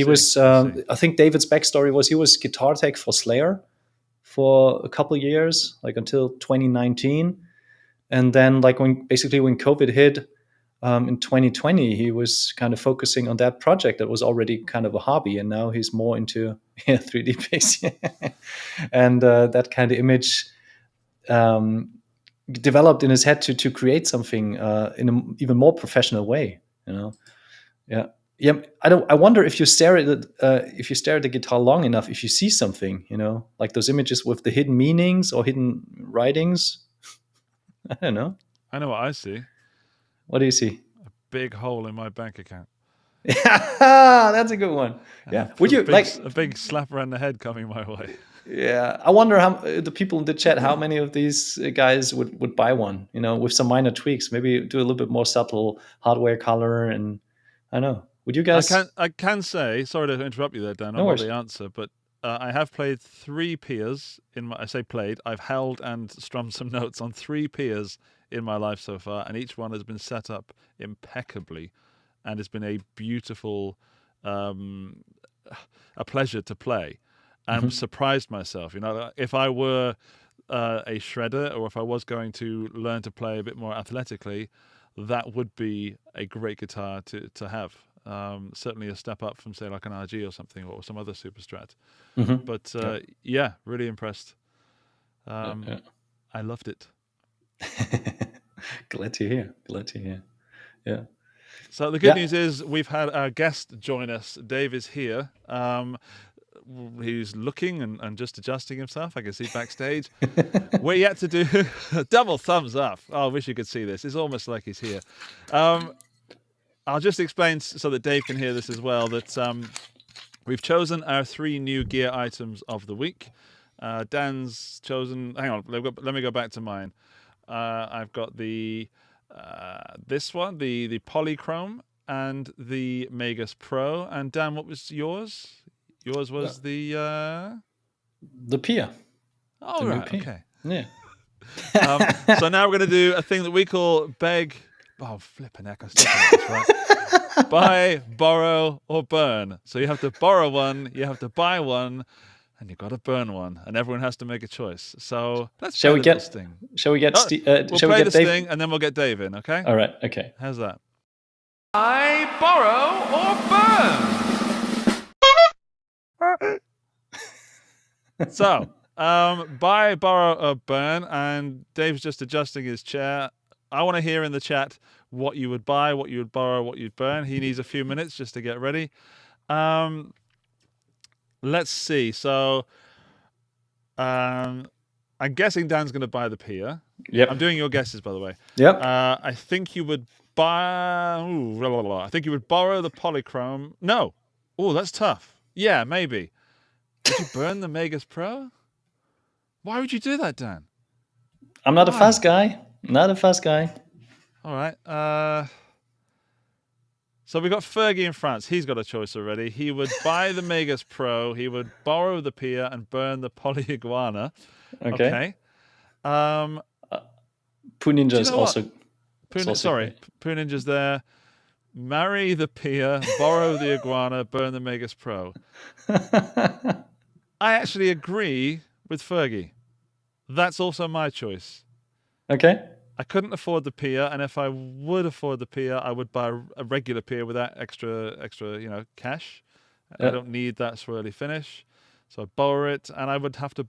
Speaker 4: think David's backstory was he was guitar tech for Slayer for a couple years, like until 2019. And then like when COVID hit in 2020, he was kind of focusing on that project that was already kind of a hobby, and now he's more into 3D pics. And that kind of image developed in his head to create something in an even more professional way. Yeah. Yeah, I wonder if you stare at it, if you stare at the guitar long enough, if you see something, like those images with the hidden meanings or hidden writings. I don't know.
Speaker 3: I know what I see.
Speaker 4: What do you see?
Speaker 3: Big hole in my bank account.
Speaker 4: That's a good one. Yeah. Would you like
Speaker 3: a big slap around the head coming my way?
Speaker 4: Yeah, I wonder how the people in the chat, how many of these guys would buy one, with some minor tweaks, maybe do a little bit more subtle hardware color, and I don't know. Would you guys?
Speaker 3: I can say, sorry to interrupt you there, Dan.
Speaker 4: No
Speaker 3: I know
Speaker 4: worries.
Speaker 3: the answer, but I have played 3 Pias I say played. I've held and strummed some notes on 3 Pias in my life so far, and each one has been set up impeccably, and it's been a beautiful, a pleasure to play, and surprised myself. If I were a shredder, or if I was going to learn to play a bit more athletically, that would be a great guitar to have. Certainly a step up from, say, like an RG or something, or some other super strat. But yeah, really impressed. I loved it.
Speaker 4: Glad to hear. Yeah.
Speaker 3: So the good news is we've had our guest join us. Dave is here. He's looking and just adjusting himself. I can see backstage. We're yet to do double thumbs up. Oh, I wish you could see this. It's almost like he's here. I'll just explain so that Dave can hear this as well, that we've chosen our 3 new gear items of the week. Dan's chosen... Hang on, let me go back to mine. I've got the this one, the Polychrome, and the Magus Pro. And Dan, what was yours? Yours was the
Speaker 4: Pia.
Speaker 3: Oh,
Speaker 4: the
Speaker 3: right,
Speaker 4: Pia.
Speaker 3: okay.
Speaker 4: Yeah.
Speaker 3: So now we're going to do a thing that we call beg... Oh, flipping heck, I still can't get this right. Buy, borrow, or burn. So you have to borrow one, you have to buy one, and you've got to burn one, and everyone has to make a choice. So let's play this thing.
Speaker 4: Shall we get
Speaker 3: we'll
Speaker 4: shall
Speaker 3: play
Speaker 4: we get
Speaker 3: this
Speaker 4: Dave?
Speaker 3: thing, and then we'll get Dave in, okay?
Speaker 4: All right, okay.
Speaker 3: How's that?
Speaker 5: I borrow or burn.
Speaker 3: So, buy, borrow, or burn, and Dave's just adjusting his chair. I want to hear in the chat what you would buy, what you would borrow, what you'd burn. He needs a few minutes just to get ready. Let's see. So, I'm guessing Dan's going to buy the Pia.
Speaker 4: Yep.
Speaker 3: I'm doing your guesses, by the way.
Speaker 4: Yep.
Speaker 3: I think you would buy... Ooh, blah, blah, blah. I think you would borrow the Polychrome. No. Oh, that's tough. Yeah, maybe. Would you burn the Magus Pro? Why would you do that, Dan?
Speaker 4: I'm not a fast guy. Not a fast guy.
Speaker 3: All right. So we got Fergie in France. He's got a choice already. He would buy the Magus Pro. He would borrow the Pia and burn the Polyiguana.
Speaker 4: Okay.
Speaker 3: Okay.
Speaker 4: Poo Ninja is
Speaker 3: know what?
Speaker 4: also...
Speaker 3: Poo Ninja's there. Marry the Pia, borrow the Iguana, burn the Magus Pro. I actually agree with Fergie. That's also my choice.
Speaker 4: Okay.
Speaker 3: I couldn't afford the Pia, and if I would afford the Pia, I would buy a regular Pia without extra, cash. I don't need that swirly finish, so I'd borrow it, and I would have to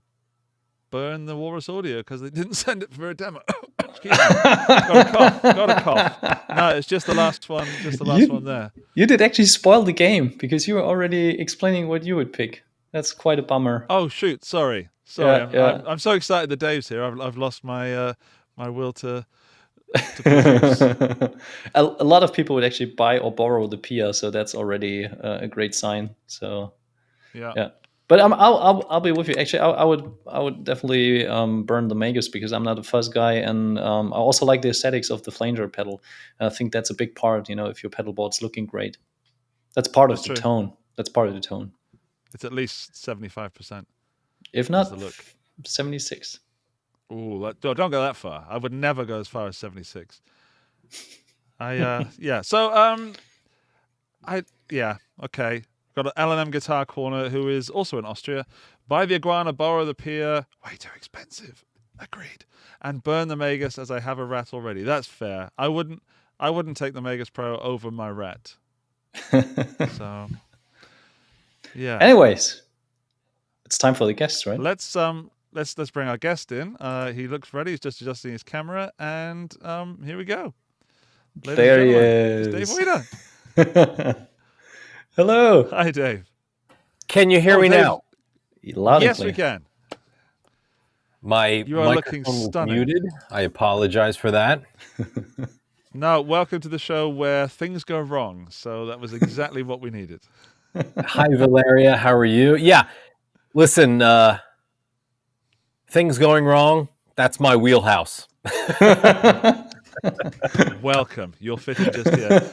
Speaker 3: burn the Walrus Audio because they didn't send it for a demo. Excuse me. Got a cough. No, it's just the last one. Just the last one there.
Speaker 4: You did actually spoil the game because you were already explaining what you would pick. That's quite a bummer.
Speaker 3: Oh shoot! Sorry.
Speaker 4: Yeah.
Speaker 3: I'm so excited that Dave's here. I've lost my my will to produce.
Speaker 4: A lot of people would actually buy or borrow the Pia, so that's already a great sign. So yeah. But I'll be with you. Actually, I would definitely burn the Magus because I'm not a fuzz guy, and I also like the aesthetics of the flanger pedal. I think that's a big part. If your pedal board's looking great, that's part of the tone. That's part of the tone.
Speaker 3: It's at least 75%.
Speaker 4: If not,
Speaker 3: the look.
Speaker 4: 76.
Speaker 3: Ooh, don't go that far. I would never go as far as 76. Yeah. So okay. Got an L&M Guitar Corner who is also in Austria. Buy the iguana, borrow the Pia. Way too expensive. Agreed. And burn the Magus as I have a rat already. That's fair. I wouldn't take the Magus Pro over my rat. So, yeah.
Speaker 4: Anyways, it's time for the guests, right?
Speaker 3: Let's bring our guest in. He looks ready. He's just adjusting his camera, and here we go. Ladies
Speaker 4: There
Speaker 3: and
Speaker 4: he
Speaker 3: gentlemen,
Speaker 4: is.
Speaker 3: it's Dave Weiner.
Speaker 4: Hello.
Speaker 3: Hi, Dave.
Speaker 6: Can you hear me
Speaker 3: Dave.
Speaker 6: now?
Speaker 4: Loud and
Speaker 3: Yes,
Speaker 4: clear.
Speaker 3: we can.
Speaker 6: My
Speaker 3: You are looking
Speaker 6: microphone was
Speaker 3: stunning.
Speaker 6: muted. I apologize for that.
Speaker 3: No, welcome to the show where things go wrong. So that was exactly what we needed.
Speaker 6: Hi, Valeria. How are you? Yeah. Listen, things going wrong. That's my wheelhouse.
Speaker 3: Welcome. You'll fit in just here.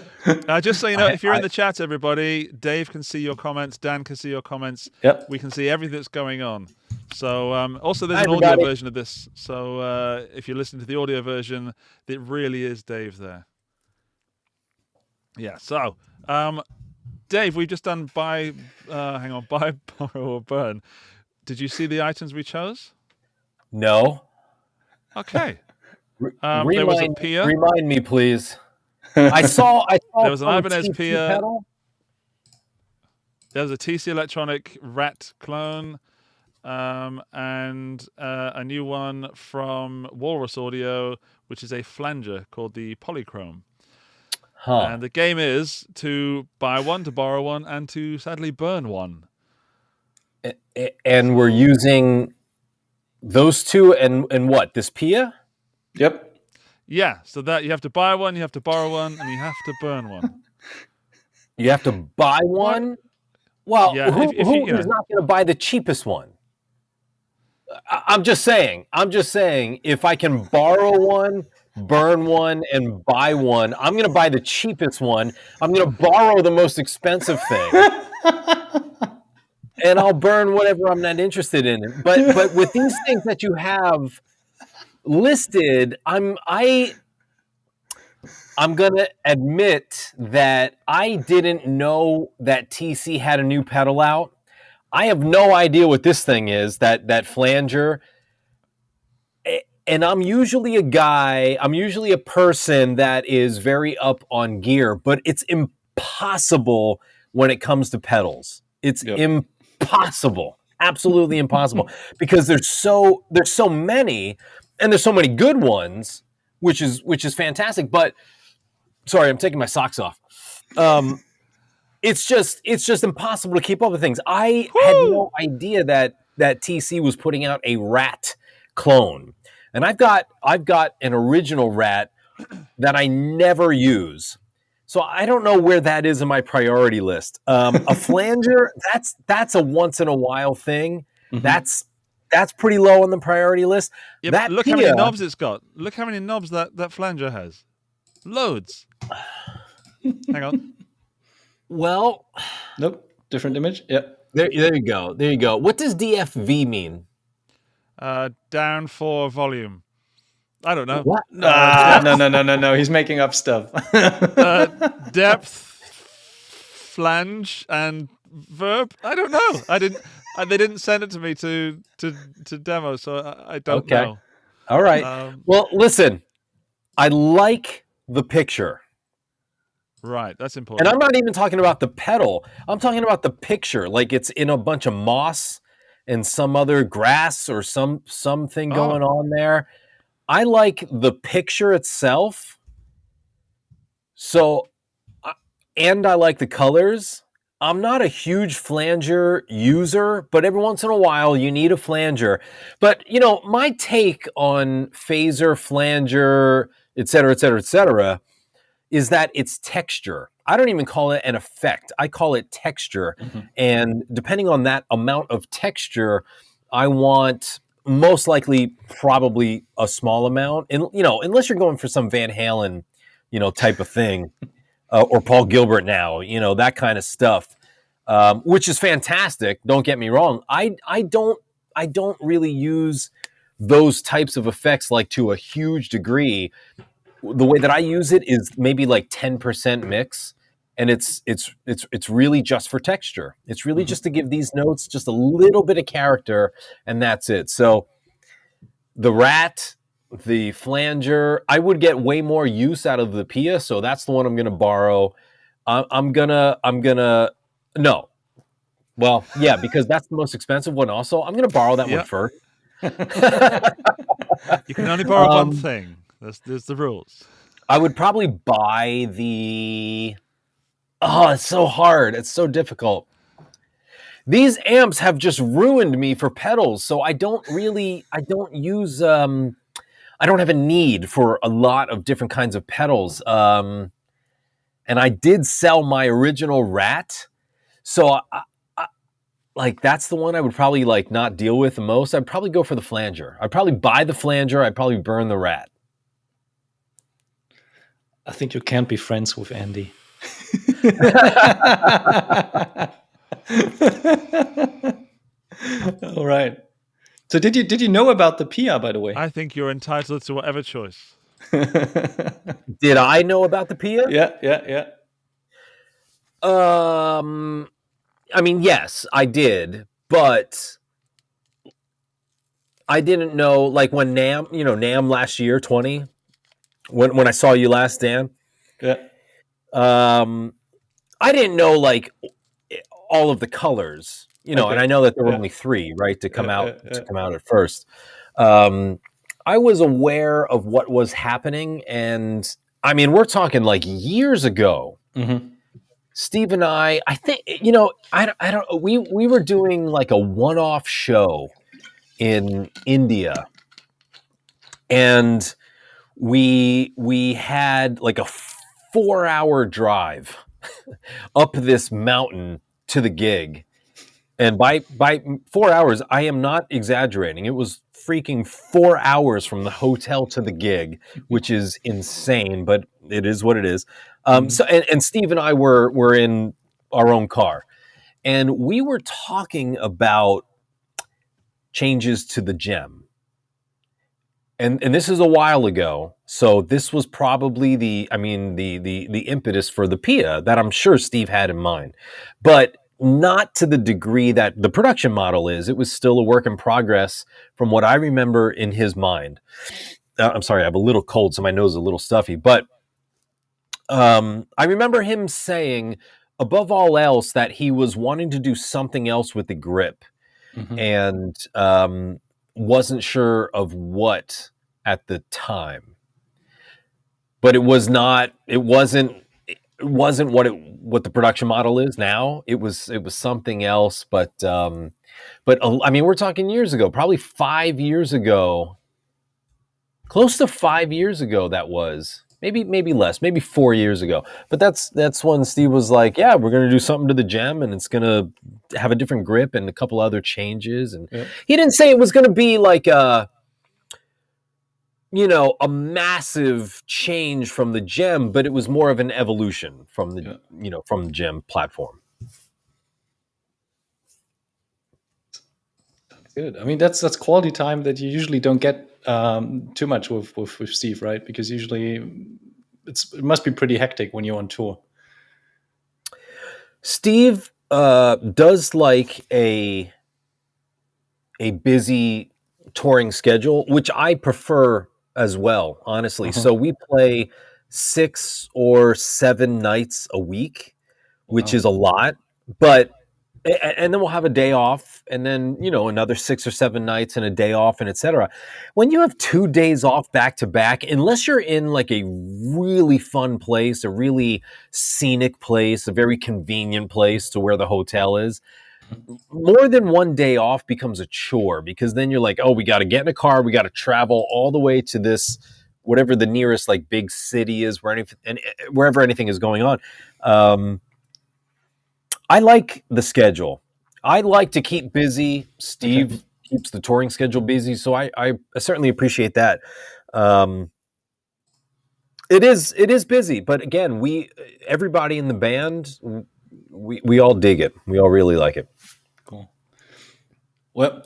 Speaker 3: Just so you know, if you're in the chat, everybody, Dave can see your comments. Dan can see your comments.
Speaker 4: Yep.
Speaker 3: We can see everything that's going on. So also there's
Speaker 6: Hi,
Speaker 3: an audio
Speaker 6: everybody.
Speaker 3: version of this. So if you listen to the audio version, it really is Dave there. Yeah. So Dave, we've just done buy, borrow, or burn. Did you see the items we chose?
Speaker 6: No.
Speaker 3: Okay. There was a Pia.
Speaker 6: Remind me, please. I saw
Speaker 3: There was an
Speaker 6: some
Speaker 3: Ibanez
Speaker 6: TT
Speaker 3: Pia.
Speaker 6: pedal.
Speaker 3: There was a TC Electronic Rat clone, and a new one from Walrus Audio, which is a flanger called the Polychrome.
Speaker 6: Huh.
Speaker 3: And the game is to buy one, to borrow one, and to sadly burn one.
Speaker 6: And we're using those two and what? This Pia?
Speaker 4: Yep.
Speaker 3: Yeah, so that you have to buy one, you have to borrow one, and you have to burn one.
Speaker 6: You have to buy one? Well,
Speaker 3: Yeah,
Speaker 6: who
Speaker 3: if you know.
Speaker 6: is not going to buy the cheapest one? I'm just saying, if I can borrow one, burn one, and buy one, I'm going to buy the cheapest one. I'm going to borrow the most expensive thing. And I'll burn whatever I'm not interested in. But with these things that you have listed, I'm gonna admit that I didn't know that TC had a new pedal out. I have no idea what this thing is, that flanger. And I'm usually a person that is very up on gear, but it's impossible when it comes to pedals. It's impossible. Absolutely impossible. Because there's so many, and there's so many good ones, which is fantastic. But sorry, I'm taking my socks off. It's just impossible to keep up with things. I had no idea that TC was putting out a rat clone. And I've got an original rat that I never use. So I don't know where that is in my priority list. A flanger, that's a once in a while thing.
Speaker 4: Mhm.
Speaker 6: That's pretty low on the priority list.
Speaker 3: Yeah,
Speaker 6: That
Speaker 3: look how
Speaker 6: Pia-
Speaker 3: many knobs it's got. Look how many knobs that flanger has. Loads. Hang on.
Speaker 6: Well,
Speaker 4: Nope. Different image. Yep.
Speaker 6: there you go. There you go. What does DFV mean?
Speaker 3: Down for volume. I don't know.
Speaker 6: What?
Speaker 4: No. He's making up stuff.
Speaker 3: Depth, flange, and verb. I don't know. They didn't send it to me to demo, so I don't know.
Speaker 6: All right. Well, listen. I like the picture.
Speaker 3: Right, that's important.
Speaker 6: And I'm not even talking about the pedal. I'm talking about the picture. Like it's in a bunch of moss and some other grass or something going on there. I like the picture itself. So, and I like the colors. I'm not a huge flanger user, but every once in a while you need a flanger. But, my take on phaser, flanger, et cetera, is that it's texture. I don't even call it an effect. I call it texture.
Speaker 4: Mm-hmm.
Speaker 6: And depending on that amount of texture, I want most likely probably a small amount. And, unless you're going for some Van Halen, type of thing, or Paul Gilbert now, that kind of stuff, which is fantastic. Don't get me wrong. I don't really use those types of effects like to a huge degree. The way that I use it is maybe like 10% mix. and it's really just for texture. It's really just to give these notes just a little bit of character, and that's it. So the Rat, the Flanger, I would get way more use out of the Pia, so that's the one I'm going to borrow. I'm gonna no. Well, yeah, because that's the most expensive one. Also, I'm going to borrow that one
Speaker 3: Yep.
Speaker 6: first.
Speaker 3: You can only borrow one thing. There's the rules.
Speaker 6: I would probably buy the. Oh, it's so hard. It's so difficult. These amps have just ruined me for pedals, so I don't use. I don't have a need for a lot of different kinds of pedals. And I did sell my original Rat, so like that's the one I would probably like not deal with the most. I'd probably go for the Flanger. I'd probably buy the Flanger. I'd probably burn the Rat.
Speaker 4: I think you can't be friends with Andy. All right. So did you know about the Pia, by the way?
Speaker 3: I think you're entitled to whatever choice.
Speaker 6: Did I know about the Pia?
Speaker 4: Yeah.
Speaker 6: I mean, yes, I did, but I didn't know, like when NAM last year, 20, when I saw you last, Dan.
Speaker 4: Yeah.
Speaker 6: I didn't know like all of the colors, and I know that there were only 3, right, to come out at first. I was aware of what was happening, and I mean, we're talking like years ago.
Speaker 4: Mm-hmm.
Speaker 6: Steve and I think, I don't, we were doing like a one-off show in India, and we had like a 4-hour drive up this mountain to the gig. And by 4 hours, I am not exaggerating. It was freaking 4 hours from the hotel to the gig, which is insane, but it is what it is. So, and Steve and I were in our own car, and we were talking about changes to the gem. And this is a while ago, so this was probably the impetus for the Pia that I'm sure Steve had in mind, but not to the degree that the production model is. It was still a work in progress from what I remember in his mind. I'm sorry, I have a little cold, so my nose is a little stuffy, but I remember him saying, above all else, that he was wanting to do something else with the grip, and wasn't sure of what at the time. But it wasn't what the production model is now. It was something else. But I mean, we're talking years ago, probably 5 years ago, close to 5 years ago. That was maybe less, maybe 4 years ago. But that's when Steve was like, "Yeah, we're going to do something to the gem, and it's going to have a different grip and a couple other changes." And he didn't say it was going to be like a massive change from the gem, but it was more of an evolution from the from the gem platform.
Speaker 4: Good. I mean, that's quality time that you usually don't get too much with Steve, right? Because usually it must be pretty hectic when you're on tour.
Speaker 6: Steve does like a busy touring schedule, which I prefer as well, honestly. So we play 6 or 7 nights a week, which is a lot, and then we'll have a day off, and then, another 6 or 7 nights and a day off, and etc. When you have 2 days off back to back, unless you're in like a really fun place, a really scenic place, a very convenient place to where the hotel is, more than one day off becomes a chore, because then you're like, oh, we got to get in a car, we got to travel all the way to this, whatever the nearest like big city is, wherever anything is going on. I like the schedule. I like to keep busy. Steve keeps the touring schedule busy, so I certainly appreciate that. It is busy, but again, everybody in the band, we all dig it. We all really like it.
Speaker 4: Cool. Well,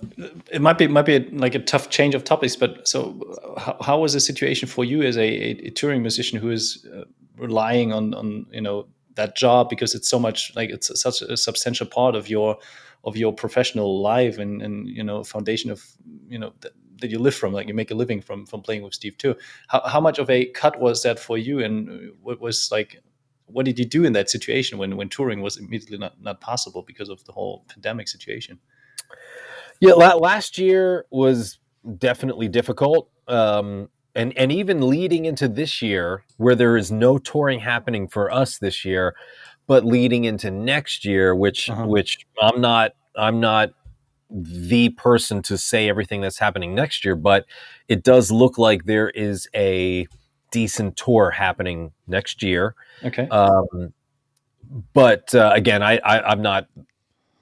Speaker 4: it might be like a tough change of topics, but so how was the situation for you as a touring musician who is relying on that job, because it's so much, like, it's such a substantial part of your professional life, and foundation of, that you live from, like you make a living from playing with Steve too. How much of a cut was that for you, and what did you do in that situation when touring was immediately not possible because of the whole pandemic situation?
Speaker 6: Yeah, last year was definitely difficult. And even leading into this year, where there is no touring happening for us this year, but leading into next year, which I'm not the person to say everything that's happening next year, but it does look like there is a decent tour happening next year.
Speaker 4: Okay.
Speaker 6: But again, I'm not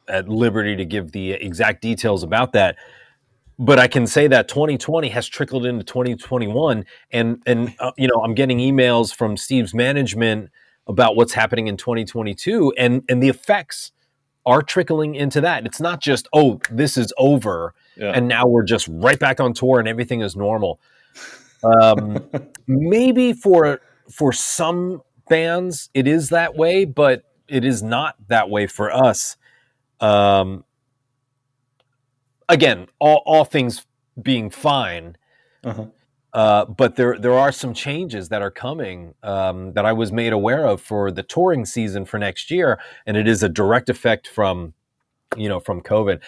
Speaker 6: at liberty to give the exact details about that. But I can say that 2020 has trickled into 2021, and I'm getting emails from Steve's management about what's happening in 2022, and the effects are trickling into that. It's not just, oh, this is over, and now we're just right back on tour and everything is normal. Maybe for some bands it is that way, but it is not that way for us. Again, all things being fine, but there are some changes that are coming, that I was made aware of for the touring season for next year, and it is a direct effect from COVID.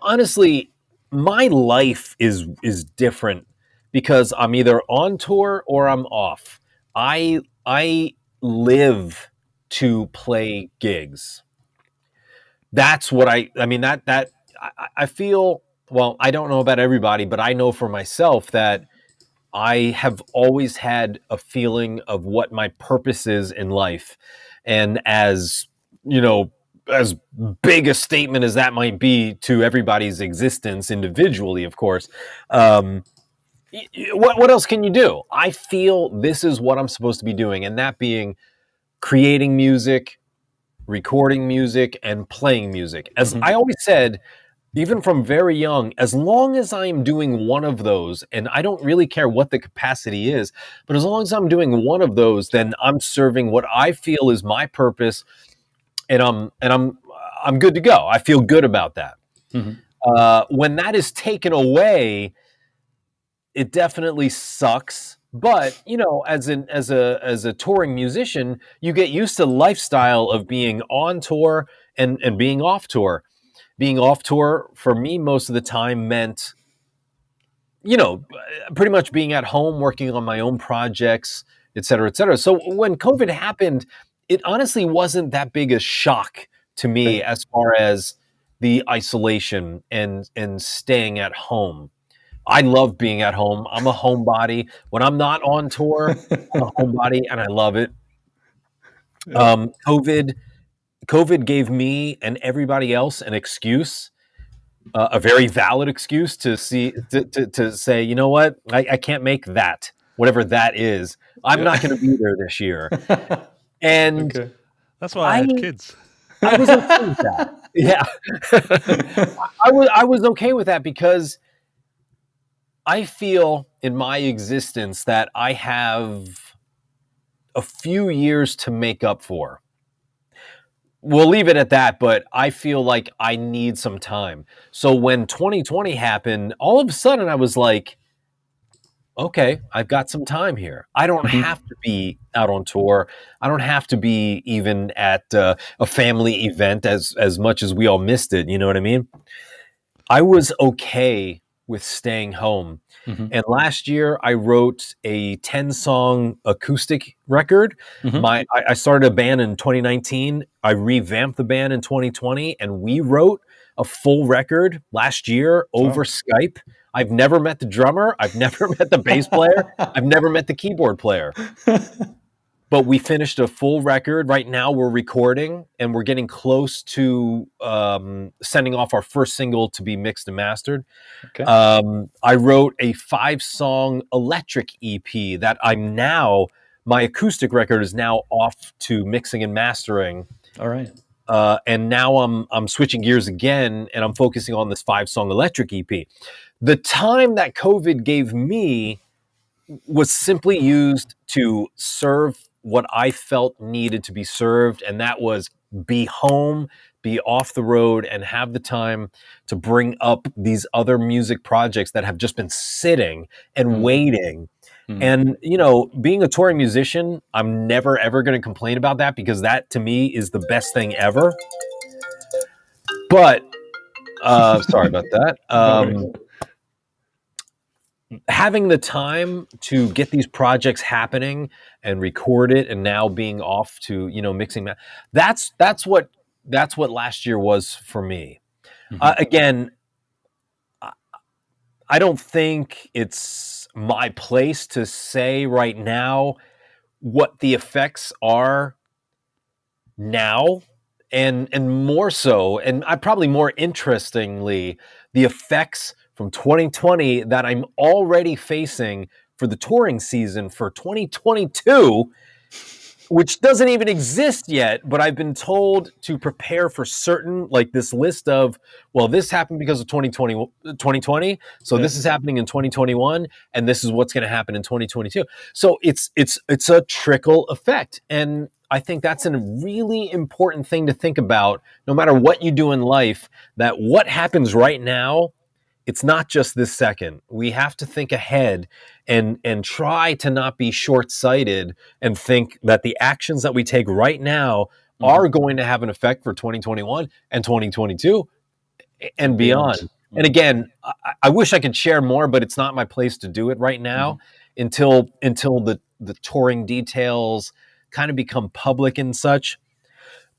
Speaker 6: Honestly, my life is different because I'm either on tour or I'm off. I live to play gigs. That's what I mean, that I feel, well, I don't know about everybody, but I know for myself that I have always had a feeling of what my purpose is in life. And as as big a statement as that might be to everybody's existence individually, of course, what else can you do? I feel this is what I'm supposed to be doing, and that being creating music, recording music, and playing music. As I always said, even from very young, as long as I'm doing one of those, and I don't really care what the capacity is, but as long as I'm doing one of those, then I'm serving what I feel is my purpose, and I'm good to go. I feel good about that. When that is taken away, it definitely sucks. But as a touring musician, you get used to the lifestyle of being on tour and being off tour. Being off tour for me most of the time meant, pretty much being at home, working on my own projects, et cetera, et cetera. So when COVID happened, it honestly wasn't that big a shock to me as far as the isolation and staying at home. I love being at home. I'm a homebody. When I'm not on tour, I'm a homebody, and I love it. COVID gave me and everybody else an excuse, a very valid excuse to say, you know what, I can't make that, whatever that is. I'm not going to be there this year, and
Speaker 3: That's why I had kids.
Speaker 6: I was okay with that. Yeah, I was okay with that because I feel in my existence that I have a few years to make up for. We'll leave it at that, but I feel like I need some time. So when 2020 happened, all of a sudden I was like, okay, I've got some time here. I don't have to be out on tour. I don't have to be even at a family event as much as we all missed it. You know what I mean? I was okay with staying home. And last year I wrote a 10-song acoustic record. I started a band in 2019. I revamped the band in 2020, and we wrote a full record last year over Skype. I've never met the drummer. I've never met the bass player. I've never met the keyboard player. But we finished a full record. Right now we're recording, and we're getting close to sending off our first single to be mixed and mastered. I wrote a 5-song electric EP that my acoustic record is now off to mixing and mastering.
Speaker 4: All right.
Speaker 6: And now I'm switching gears again, and I'm focusing on this 5-song electric EP. The time that COVID gave me was simply used to serve what I felt needed to be served, and that was be home, be off the road, and have the time to bring up these other music projects that have just been sitting and waiting. And, you know, being a touring musician, I'm never, ever going to complain about that, because that to me is the best thing ever. But, sorry about that. Having the time to get these projects happening and record it, and now being off to, you know, mixing that, that's what last year was for me. Again, I don't think it's my place to say right now what the effects are now, and more so, and I probably more interestingly, the effects from 2020 that I'm already facing for the touring season for 2022, which doesn't even exist yet, but I've been told to prepare for certain, like this list of, well, this happened because of 2020, so this is happening in 2021, and this is what's going to happen in 2022. So it's a trickle effect, and I think that's a really important thing to think about, no matter what you do in life, that what happens right now, it's not just this second. We have to think ahead and try to not be short-sighted and think that the actions that we take right now are going to have an effect for 2021 and 2022 and beyond. And again, I wish I could share more, but it's not my place to do it right now until the touring details kind of become public and such.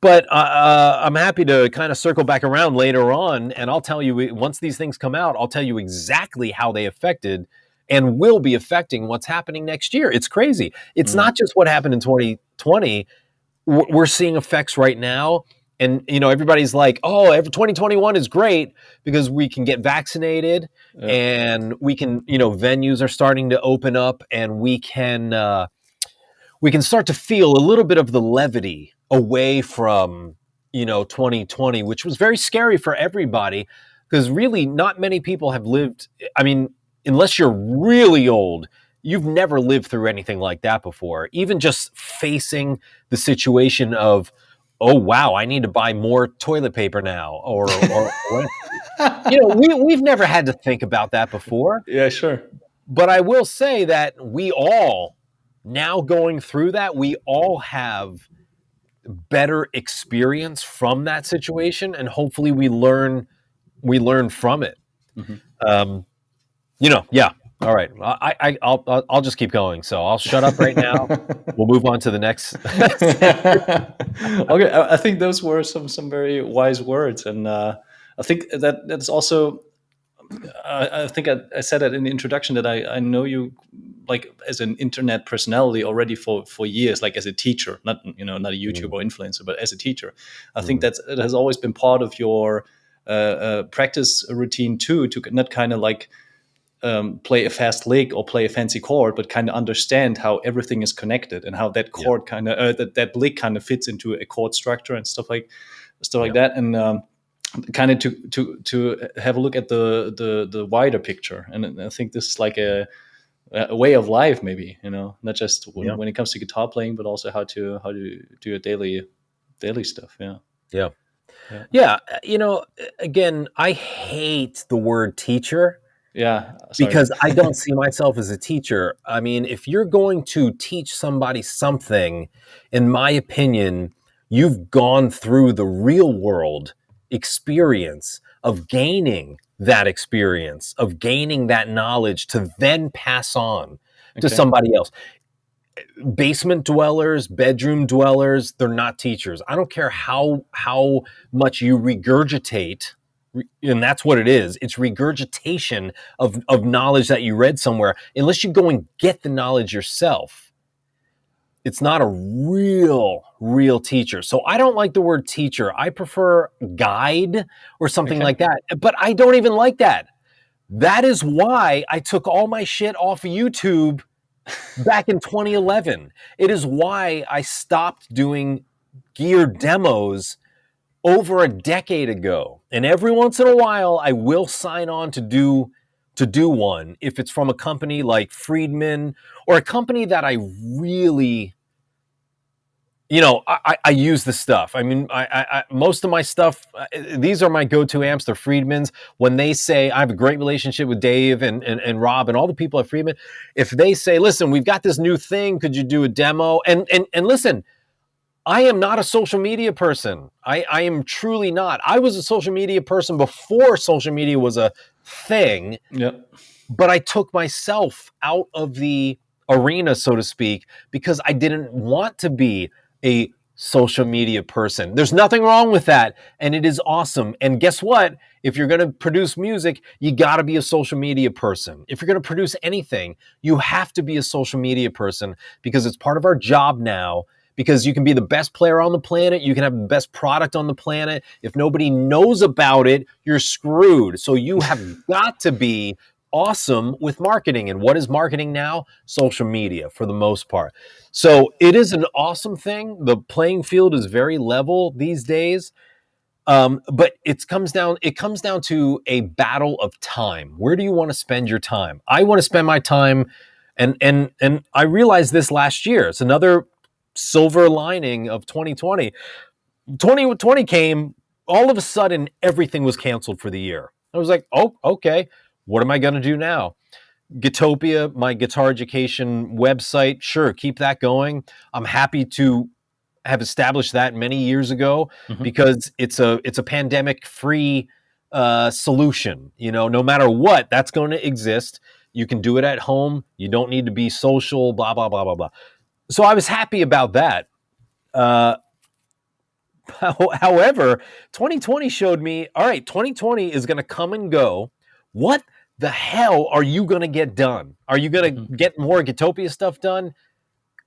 Speaker 6: But I'm happy to kind of circle back around later on, and I'll tell you, once these things come out, I'll tell you exactly how they affected and will be affecting what's happening next year. It's crazy. It's not just what happened in 2020. We're seeing effects right now. And, you know, everybody's like, oh, 2021 is great because we can get vaccinated and we can, you know, venues are starting to open up, and we can start to feel a little bit of the levity away from, you know, 2020, which was very scary for everybody, because really not many people have lived. I mean, unless you're really old, you've never lived through anything like that before. Even just facing the situation of, oh, wow, I need to buy more toilet paper now, or you know, we've never had to think about that before.
Speaker 4: Yeah, sure.
Speaker 6: But I will say that we all, now going through that, we all have better experience from that situation, and hopefully we learn from it. You know, yeah. All right, I'll just keep going. So I'll shut up right now. We'll move on to the next.
Speaker 4: Okay, I think those were some very wise words, and I think that's also. I think I said that in the introduction, that I know you like as an internet personality already for years, like as a teacher, not a YouTuber or influencer, but as a teacher. I think it has always been part of your practice routine too, to not kind of like play a fast lick or play a fancy chord, but kind of understand how everything is connected and how that chord kind of that lick kind of fits into a chord structure and stuff like that, and kind of to have a look at the wider picture. And I think this is like a way of life, maybe, you know, not just when it comes to guitar playing, but also how to do your daily stuff.
Speaker 6: Yeah. You know, again, I hate the word teacher.
Speaker 4: Sorry.
Speaker 6: Because I don't see myself as a teacher. I mean, if you're going to teach somebody something, in my opinion, you've gone through the real world experience of gaining that experience, of gaining that knowledge to then pass on to somebody else. Basement dwellers, bedroom dwellers, they're not teachers. I don't care how much you regurgitate, and that's what it is. It's regurgitation of knowledge that you read somewhere. Unless you go and get the knowledge yourself, it's not a real teacher. So I don't like the word teacher. I prefer guide or something like that. But I don't even like that. That is why I took all my shit off of YouTube back in 2011. It is why I stopped doing gear demos over a decade ago. And every once in a while, I will sign on to do one if it's from a company like Friedman, or a company that I really you know, I use the stuff. I mean, most of my stuff, these are my go-to amps. They're Friedman's. When they say, I have a great relationship with Dave and Rob and all the people at Friedman. If they say, listen, we've got this new thing, could you do a demo? And listen, I am not a social media person. I am truly not. I was a social media person before social media was a thing.
Speaker 4: Yep.
Speaker 6: But I took myself out of the arena, so to speak, because I didn't want to be a social media person. There's nothing wrong with that, and it is awesome. And guess what? If you're going to produce music, you got to be a social media person. If you're going to produce anything, you have to be a social media person because it's part of our job now. Because you can be the best player on the planet, you can have the best product on the planet. If nobody knows about it, you're screwed. So you have got to be awesome with marketing. And what is marketing now? Social media for the most part. So it is an awesome thing. The playing field is very level these days. But it comes down to a battle of time. Where do you want to spend your time? I want to spend my time, and I realized this last year. It's another silver lining of 2020. 2020 came, all of a sudden everything was canceled for the year. I was like, oh, okay. What am I going to do now? Gitopia, my guitar education website, sure, keep that going. I'm happy to have established that many years ago because it's a pandemic free solution. You know, no matter what, that's going to exist. You can do it at home. You don't need to be social, blah, blah, blah, blah, blah. So I was happy about that. However, 2020 showed me, all right, 2020 is going to come and go. What the hell are you going to get done? Are you going to get more Gitopia stuff done?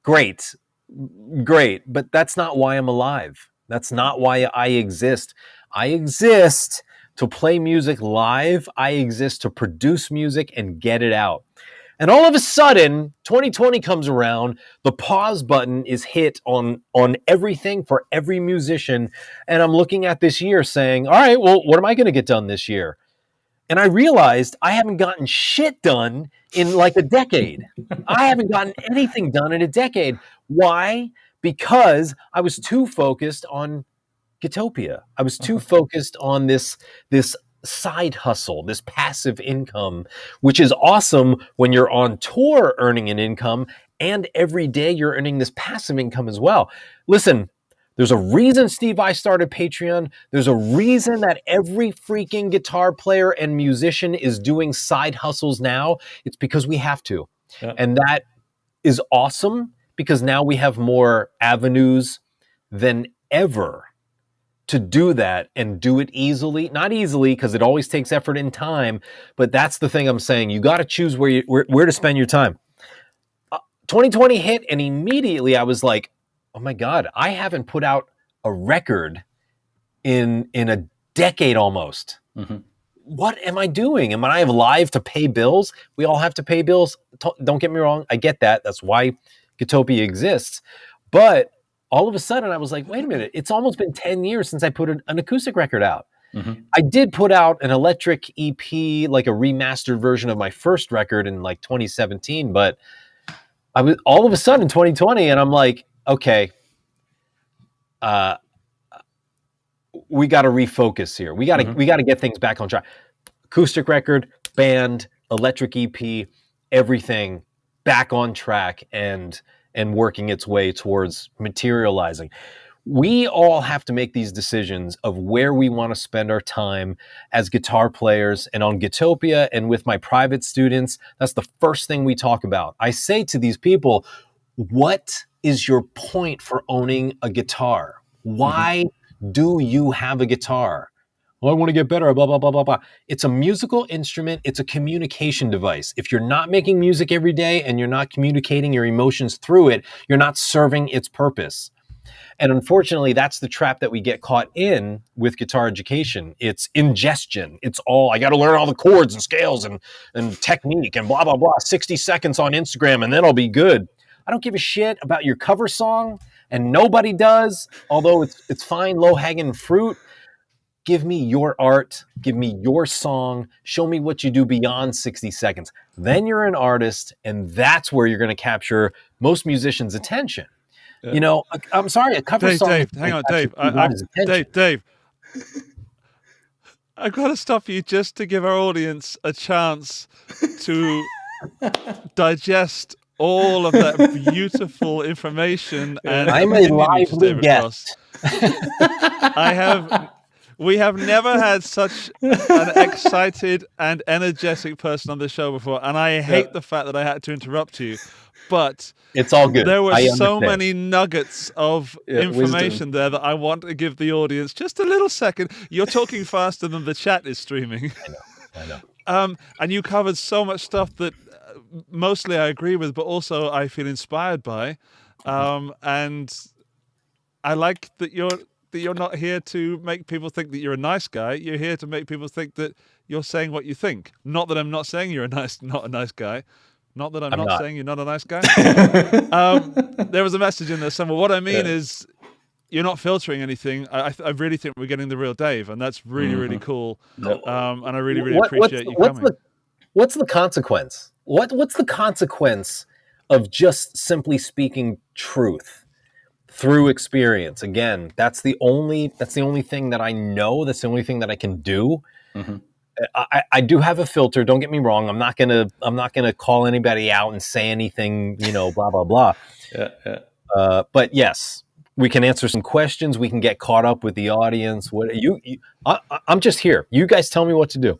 Speaker 6: Great. But that's not why I'm alive. That's not why I exist. I exist to play music live. I exist to produce music and get it out. And all of a sudden, 2020 comes around, the pause button is hit on everything for every musician. And I'm looking at this year saying, all right, well, what am I going to get done this year? And I realized I haven't gotten shit done in like a decade. I haven't gotten anything done in a decade. Why? Because I was too focused on Gitopia. I was too focused on this side hustle, this passive income, which is awesome when you're on tour earning an income, and every day you're earning this passive income as well. Listen, there's a reason Steve Vai started Patreon. There's a reason that every freaking guitar player and musician is doing side hustles now. It's because we have to. Yeah. And that is awesome because now we have more avenues than ever to do that and do it easily. Not easily, because it always takes effort and time, but that's the thing I'm saying. You got to choose where to spend your time. 2020 hit, and immediately I was like, oh my God, I haven't put out a record in a decade almost. What am I doing? Am I live to pay bills? We all have to pay bills. Don't get me wrong. I get that. That's why Gitopia exists. But all of a sudden I was like, wait a minute, it's almost been 10 years since I put an acoustic record out. I did put out an electric EP, like a remastered version of my first record in like 2017, but I was all of a sudden 2020 and I'm like, okay, we got to refocus here. We got to get things back on track. Acoustic record, band, electric EP, everything back on track and working its way towards materializing. We all have to make these decisions of where we want to spend our time as guitar players. And on Gitopia and with my private students, that's the first thing we talk about. I say to these people, what is your point for owning a guitar? Why do you have a guitar? Well, I want to get better, blah, blah, blah, blah, blah. It's a musical instrument. It's a communication device. If you're not making music every day and you're not communicating your emotions through it, you're not serving its purpose. And unfortunately, that's the trap that we get caught in with guitar education. It's ingestion. It's all, I got to learn all the chords and scales and technique and blah, blah, blah. 60 seconds on Instagram and then I'll be good. I don't give a shit about your cover song, and nobody does, although it's fine, low-hanging fruit. Give me your art, give me your song, show me what you do beyond 60 seconds. Then you're an artist, and that's where you're going to capture most musicians' attention. You know, I'm sorry, a cover
Speaker 3: Dave,
Speaker 6: song.
Speaker 3: Dave, hang on, Dave. Dave, I've got to stop you just to give our audience a chance to digest all of that beautiful information and
Speaker 6: I'm a
Speaker 3: opinion you just
Speaker 6: lively
Speaker 3: gave across. We have never had such an excited and energetic person on the show before, and I hate the fact that I had to interrupt you. But
Speaker 6: It's all good.
Speaker 3: there were
Speaker 6: I
Speaker 3: so
Speaker 6: understand.
Speaker 3: many nuggets of information
Speaker 4: wisdom.
Speaker 3: there that I want to give the audience just a little second. You're talking faster than the chat is streaming.
Speaker 6: I know.
Speaker 3: And you covered so much stuff that mostly I agree with, but also I feel inspired by. And I like that you're not here to make people think that you're a nice guy. You're here to make people think that you're saying what you think. Not that I'm not saying you're not a nice guy. Not that I'm not saying you're not a nice guy. There was a message in there somewhere. What I mean is, you're not filtering anything. I really think we're getting the real Dave, and that's really, really cool. And I really, really appreciate you coming.
Speaker 6: What's the consequence? What's the consequence of just simply speaking truth through experience? Again, that's the only thing that I know. That's the only thing that I can do. I do have a filter. Don't get me wrong. I'm not gonna call anybody out and say anything, blah blah blah. But yes, we can answer some questions. We can get caught up with the audience. I'm just here. You guys tell me what to do.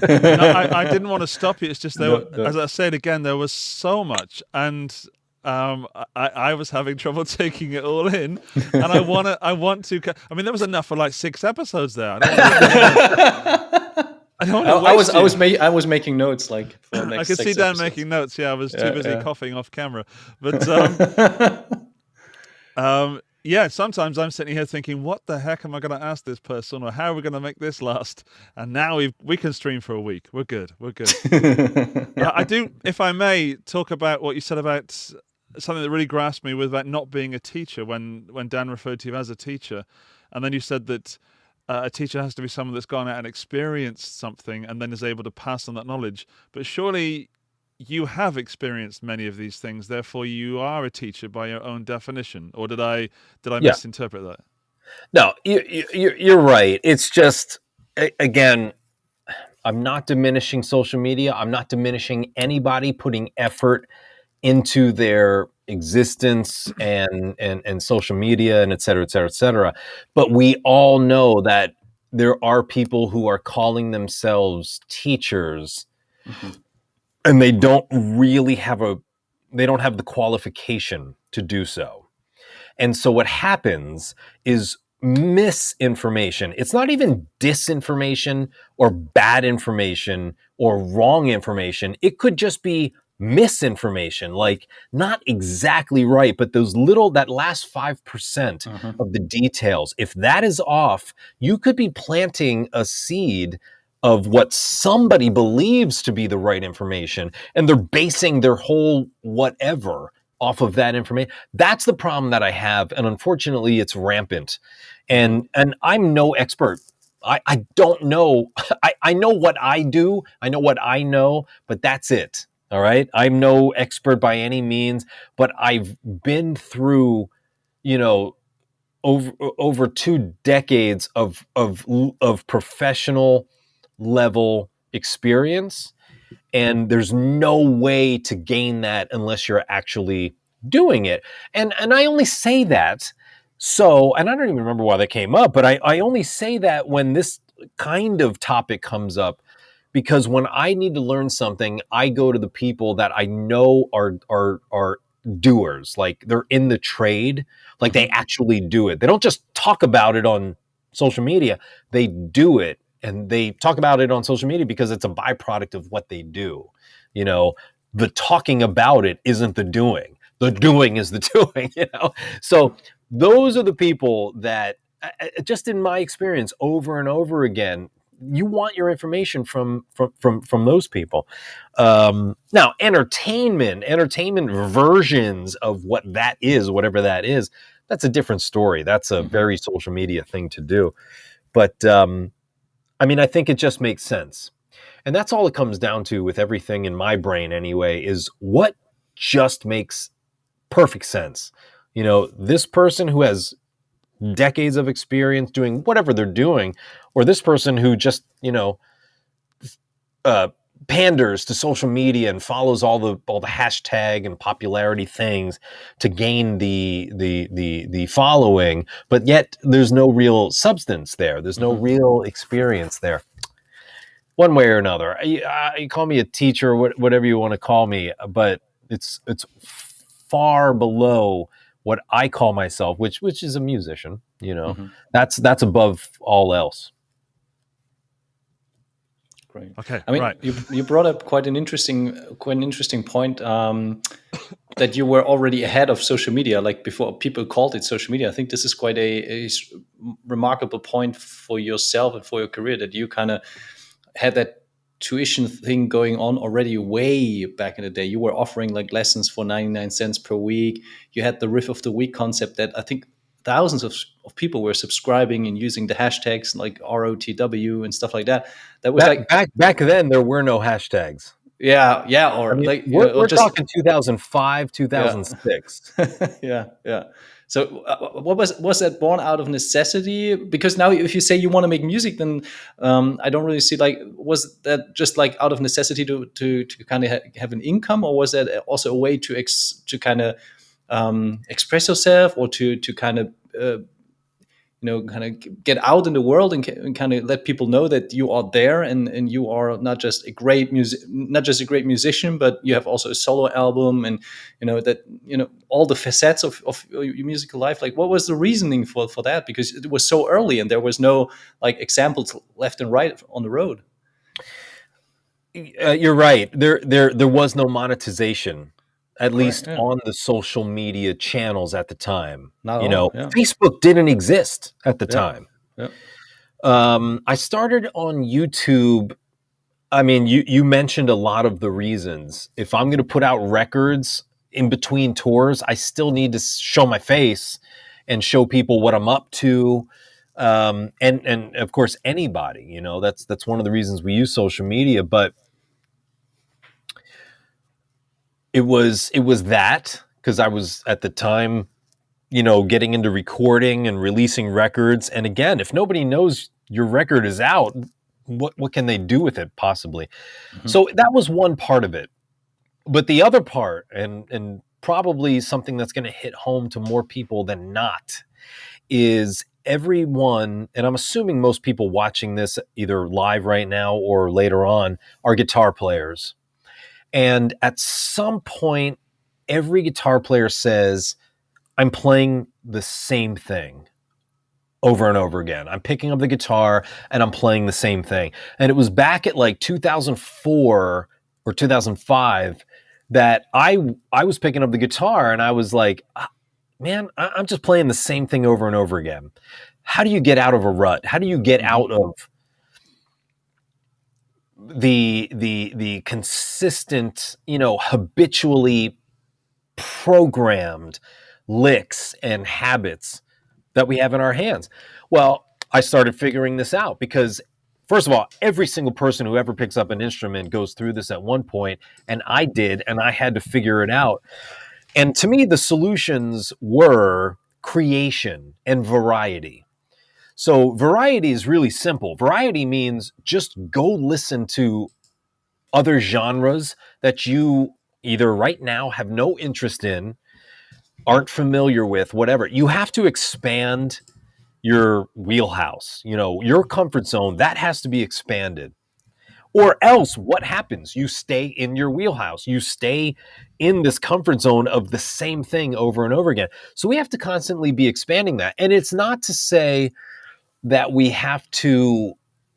Speaker 3: No, I didn't want to stop you. It's just as I said again, there was so much, and I was having trouble taking it all in, and I want to. I mean, there was enough for like 6 episodes there.
Speaker 4: I was making notes like for the next
Speaker 3: I could
Speaker 4: 6
Speaker 3: see Dan
Speaker 4: episodes.
Speaker 3: making notes. Yeah, I was too busy coughing off camera. But sometimes I'm sitting here thinking, what the heck am I going to ask this person, or how are we going to make this last? And now we can stream for a week. We're good. I do, if I may, talk about what you said about something that really grasped me about not being a teacher when Dan referred to you as a teacher. And then you said that a teacher has to be someone that's gone out and experienced something and then is able to pass on that knowledge. But surely you have experienced many of these things, therefore you are a teacher by your own definition. Or did I misinterpret that?
Speaker 6: No, you're right. It's just, again, I'm not diminishing social media. I'm not diminishing anybody putting effort into their existence and social media and et cetera, et cetera, et cetera. But we all know that there are people who are calling themselves teachers, and they don't really have the qualification to do so. And so what happens is misinformation. It's not even disinformation or bad information or wrong information. It could just be misinformation, like not exactly right, but that last 5% of the details, if that is off, you could be planting a seed of what somebody believes to be the right information, and they're basing their whole whatever off of that information. That's the problem that I have, and unfortunately it's rampant. And I'm no expert. I don't know. I know what I do. I know what I know, but that's it. All right. I'm no expert by any means, but I've been through, over 2 decades of professional level experience. And there's no way to gain that unless you're actually doing it. And I only say that. So, and I don't even remember why that came up, but I only say that when this kind of topic comes up, because when I need to learn something, I go to the people that I know are doers, like they're in the trade, like they actually do it. They don't just talk about it on social media, they do it. And they talk about it on social media because it's a byproduct of what they do. The talking about it isn't the doing. The doing is the doing, So those are the people that, just in my experience over and over again, you want your information from those people. Now, entertainment versions of what that is, whatever that is, that's a different story. That's a very social media thing to do. But I think it just makes sense. And that's all it comes down to with everything in my brain anyway, is what just makes perfect sense. You know, this person who has decades of experience doing whatever they're doing, or this person who just, you know, panders to social media and follows all the hashtag and popularity things to gain the following, but yet there's no real substance there. There's no real experience there. One way or another, you call me a teacher, whatever you want to call me, but it's far below what I call myself, which is a musician. You know, that's above all else.
Speaker 4: Great.
Speaker 3: Okay,
Speaker 4: I mean,
Speaker 3: right.
Speaker 4: you brought up quite an interesting point, that you were already ahead of social media, like before people called it social media. I think this is quite a remarkable point for yourself and for your career, that you kind of had that tuition thing going on already way back in the day. You were offering like lessons for 99 cents per week. You had the riff of the week concept that I think thousands of people were subscribing and using the hashtags like ROTW and stuff like that. That was
Speaker 6: back then there were no hashtags.
Speaker 4: Yeah, or
Speaker 6: I mean,
Speaker 4: like
Speaker 6: we're
Speaker 4: just
Speaker 6: talking 2005, 2006.
Speaker 4: yeah. So what was that born out of necessity? Because now if you say you want to make music, then I don't really see, like, was that just like out of necessity to kind of have an income, or was that also a way to kind of express yourself, or to kind of kind of get out in the world and kind of let people know that you are there, and you are not just a great musician, but you have also a solo album, and that all the facets of your musical life. Like, what was the reasoning for that? Because it was so early and there was no like examples left and right on the road.
Speaker 6: You're right. There was no monetization, at least
Speaker 4: yeah.
Speaker 6: on the social media channels at the time.
Speaker 4: Not at all, yeah.
Speaker 6: Facebook didn't exist at the
Speaker 4: Yeah.
Speaker 6: time.
Speaker 4: Yeah.
Speaker 6: I started on YouTube. I mean, you mentioned a lot of the reasons. If I'm going to put out records in between tours, I still need to show my face and show people what I'm up to. And of course, anybody, that's one of the reasons we use social media. But it was that, because I was at the time, getting into recording and releasing records. And again, if nobody knows your record is out, what can they do with it possibly? So that was one part of it. But the other part, and probably something that's going to hit home to more people than not, is everyone, and I'm assuming most people watching this either live right now or later on, are guitar players. And at some point, every guitar player says, I'm playing the same thing over and over again. I'm picking up the guitar and I'm playing the same thing. And it was back at like 2004 or 2005 that I was picking up the guitar and I was like, man, I'm just playing the same thing over and over again. How do you get out of a rut? How do you get out of the consistent, habitually programmed licks and habits that we have in our hands? Well, I started figuring this out because, first of all, every single person who ever picks up an instrument goes through this at one point, and I did, and I had to figure it out. And to me, the solutions were creation and variety. So variety is really simple. Variety means just go listen to other genres that you either right now have no interest in, aren't familiar with, whatever. You have to expand your wheelhouse, your comfort zone. That has to be expanded. Or else what happens? You stay in your wheelhouse. You stay in this comfort zone of the same thing over and over again. So we have to constantly be expanding that. And it's not to say that we have to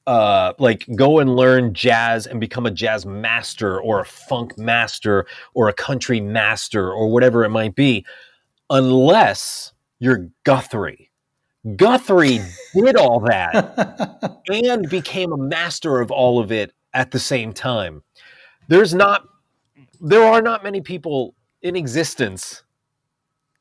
Speaker 6: go and learn jazz and become a jazz master or a funk master or a country master or whatever it might be, unless you're Guthrie. Guthrie did all that and became a master of all of it at the same time. There are not many people in existence,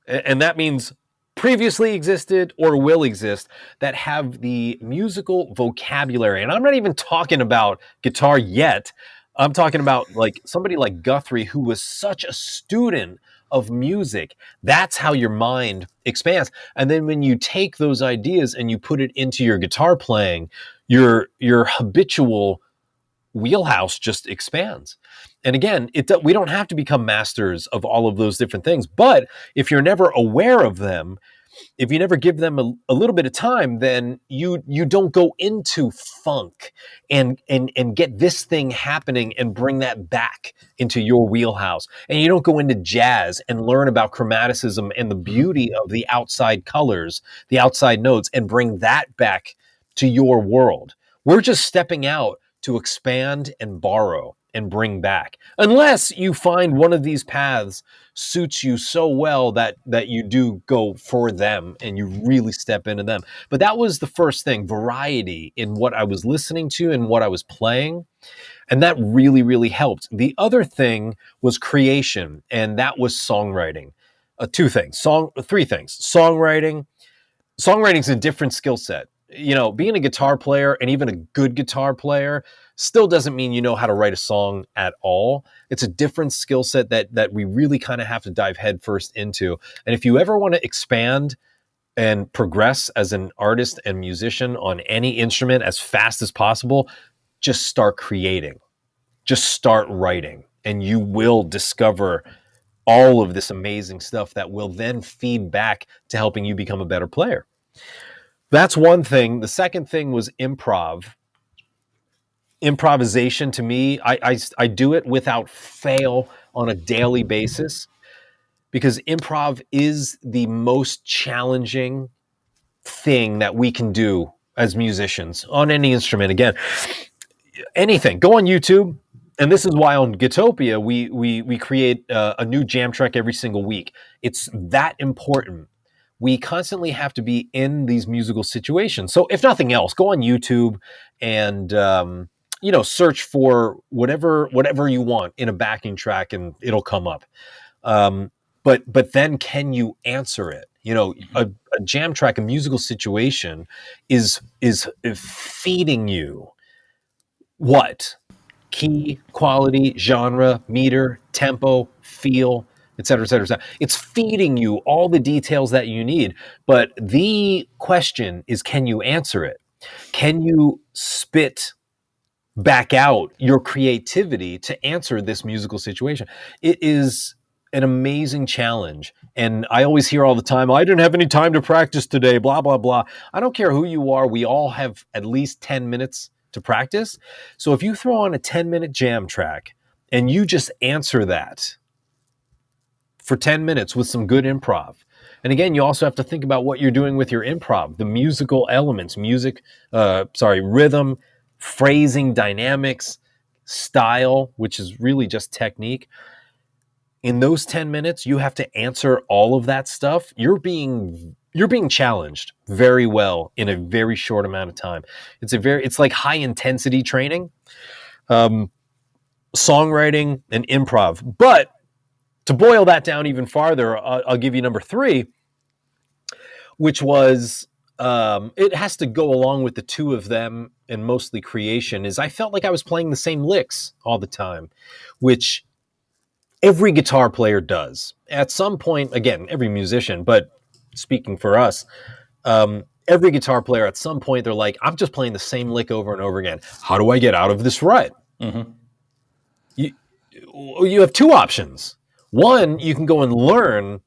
Speaker 6: and that means previously existed or will exist, that have the musical vocabulary. And I'm not even talking about guitar yet. I'm talking about like somebody like Guthrie, who was such a student of music. That's how your mind expands. And then when you take those ideas and you put it into your guitar playing, your habitual wheelhouse just expands. And again, we don't have to become masters of all of those different things, but if you're never aware of them, if you never give them a little bit of time, then you don't go into funk and get this thing happening and bring that back into your wheelhouse. And you don't go into jazz and learn about chromaticism and the beauty of the outside colors, the outside notes, and bring that back to your world. We're just stepping out to expand and borrow and bring back, unless you find one of these paths suits you so well that you do go for them and you really step into them. But that was the first thing, variety in what I was listening to and what I was playing. And that really, really helped. The other thing was creation, and that was songwriting. Three things. Songwriting. Songwriting's a different skill set. You know, being a guitar player, and even a good guitar player, still doesn't mean you know how to write a song at all. It's a different skill set that we really kind of have to dive headfirst into. And if you ever want to expand and progress as an artist and musician on any instrument as fast as possible, just start creating. Just start writing, and you will discover all of this amazing stuff that will then feed back to helping you become a better player. That's one thing. The second thing was improvisation. To me, I do it without fail on a daily basis, because improv is the most challenging thing that we can do as musicians on any instrument. Again, anything. Go on YouTube. And this is why on Gitopia, we create a new jam track every single week. It's that important. We constantly have to be in these musical situations. So if nothing else, go on YouTube and search for whatever you want in a backing track, and it'll come up. But then can you answer it? You know, a jam track, a musical situation is feeding you what? Key, quality, genre, meter, tempo, feel, et cetera, et cetera, et cetera. It's feeding you all the details that you need. But the question is, can you answer it? Can you spit back out your creativity to answer this musical situation? It is an amazing challenge. And I always hear all the time, I didn't have any time to practice today, blah, blah, blah. I don't care who you are. We all have at least 10 minutes to practice. So if you throw on a 10-minute jam track and you just answer that for 10 minutes with some good improv. And again, you also have to think about what you're doing with your improv, the musical elements, rhythm, phrasing, dynamics, style, which is really just technique. In those 10 minutes, you have to answer all of that stuff. You're being challenged very well in a very short amount of time. It's like high intensity training, songwriting and improv. But to boil that down even farther, I'll give you number 3, which was, it has to go along with the two of them and mostly creation, is I felt like I was playing the same licks all the time, which every guitar player does. At some point, again, every musician, but speaking for us, every guitar player at some point, they're like, I'm just playing the same lick over and over again. How do I get out of this rut? Mm-hmm. You have two options. One, you can go and learn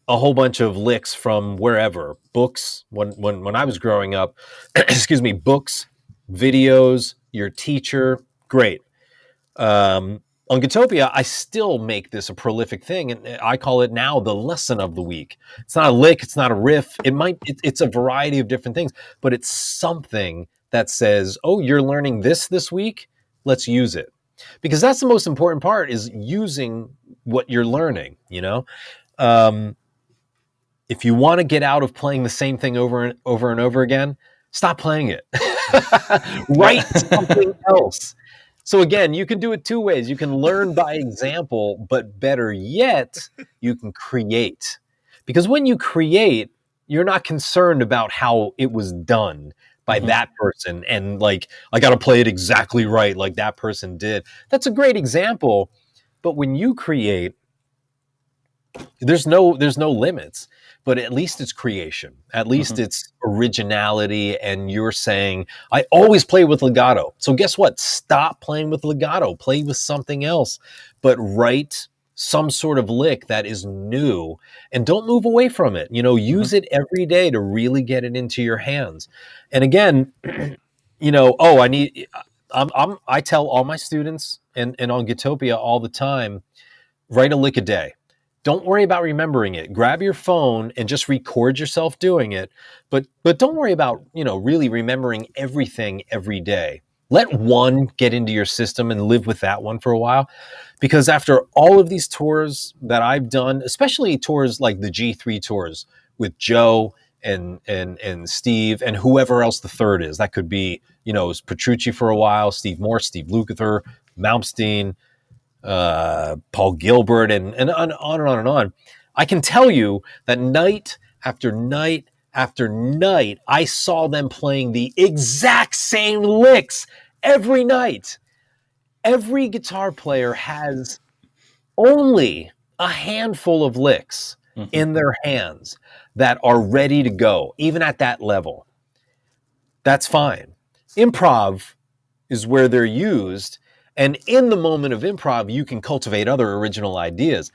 Speaker 6: a whole bunch of licks from wherever. Books, when I was growing up, books, videos, your teacher, great. On Gitopia, I still make this a prolific thing, and I call it now the lesson of the week. It's not a lick, it's not a riff. It's a variety of different things, but it's something that says, oh, you're learning this week? Let's use it. Because that's the most important part, is using what you're learning, you know? If you want to get out of playing the same thing over and over again, stop playing it. Write something else. So again, you can do it two ways. You can learn by example, but better yet, you can create. Because when you create, you're not concerned about how it was done by that person. And like, I got to play it exactly right, like that person did. That's a great example. But when you create, there's no limits, but at least it's creation. At least
Speaker 4: Mhm.
Speaker 6: it's originality. And you're saying, I always play with legato. So guess what? Stop playing with legato, play with something else, but write some sort of lick that is new and don't move away from it. Use it every day to really get it into your hands. And again, I tell all my students and on Gitopia all the time, write a lick a day. Don't worry about remembering it. Grab your phone and just record yourself doing it. But don't worry about, really remembering everything every day. Let one get into your system and live with that one for a while. Because after all of these tours that I've done, especially tours like the G3 tours with Joe and Steve and whoever else the third is, that could be, it was Petrucci for a while, Steve Morse, Steve Lukather, Malmsteen, Paul Gilbert, and on and on and on. I can tell you that night after night after night, I saw them playing the exact same licks every night. Every guitar player has only a handful of licks in their hands that are ready to go, even at that level. That's fine. Improv is where they're used. And in the moment of improv, you can cultivate other original ideas.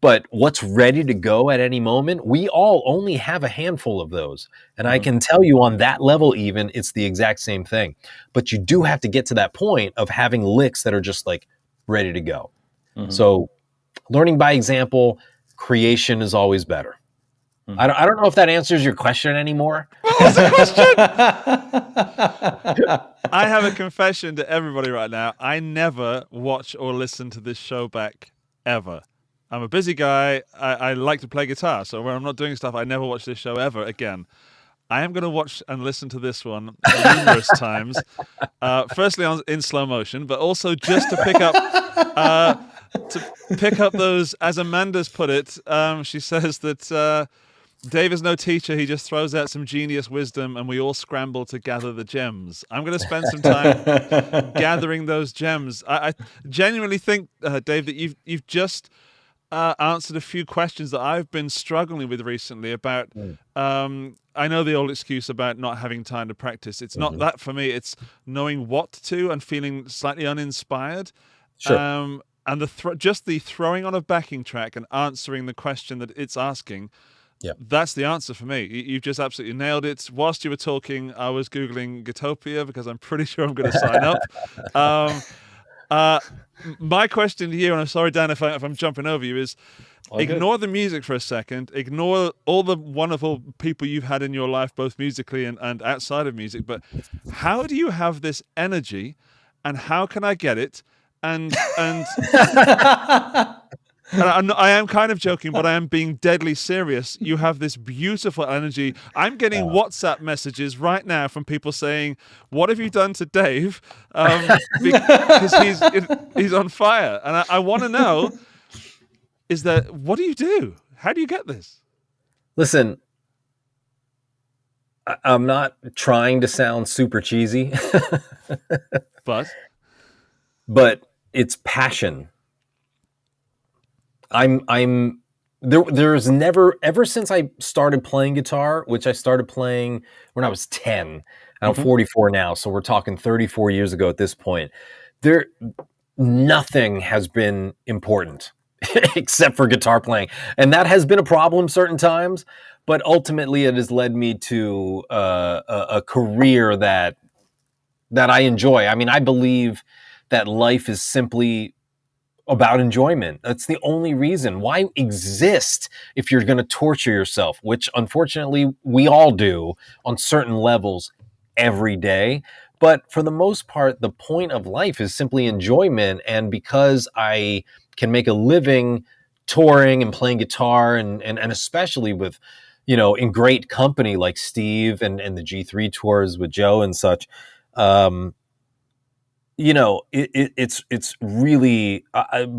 Speaker 6: But what's ready to go at any moment, we all only have a handful of those. And I can tell you on that level even, it's the exact same thing. But you do have to get to that point of having licks that are just like ready to go. So learning by example, creation is always better. I don't know if that answers your question anymore.
Speaker 3: What was the question? I have a confession to everybody right now. I never watch or listen to this show back, ever. I'm a busy guy. I like to play guitar, so when I'm not doing stuff, I never watch this show ever again. I am going to watch and listen to this one numerous times. Firstly, in slow motion, but also just to pick up those, as Amanda's put it. She says that Dave is no teacher. He just throws out some genius wisdom, and we all scramble to gather the gems. I'm going to spend some time gathering those gems. I genuinely think, Dave, that you've just answered a few questions that I've been struggling with recently about. I know the old excuse about not having time to practice. It's not that for me. It's knowing what to and feeling slightly uninspired.
Speaker 6: Sure.
Speaker 3: And just the throwing on a backing track and answering the question that it's asking.
Speaker 6: Yeah.
Speaker 3: That's the answer for me. You've just absolutely nailed it. Whilst you were talking, I was Googling Gitopia because I'm pretty sure I'm going to sign up. My question to you, and I'm sorry, Dan, if I'm jumping over you, is ignore the music for a second. Ignore all the wonderful people you've had in your life, both musically and outside of music. But how do you have this energy, and how can I get it? And I am kind of joking, but I am being deadly serious. You have this beautiful energy. I'm getting WhatsApp messages right now from people saying, "What have you done to Dave?" Because he's on fire, and I want to know: what do you do? How do you get this?
Speaker 6: Listen, I'm not trying to sound super cheesy,
Speaker 3: but
Speaker 6: it's passion. There's never, ever since I started playing guitar, which I started playing when I was 10, I'm 44 now, so we're talking 34 years ago at this point, nothing has been important except for guitar playing. And that has been a problem certain times, but ultimately it has led me to a career that I enjoy. I mean, I believe that life is simply about enjoyment. That's the only reason. Why exist if you're going to torture yourself, which unfortunately we all do on certain levels every day. But for the most part, the point of life is simply enjoyment. And because I can make a living touring and playing guitar and especially with, in great company like Steve and the G3 tours with Joe and such, it's really,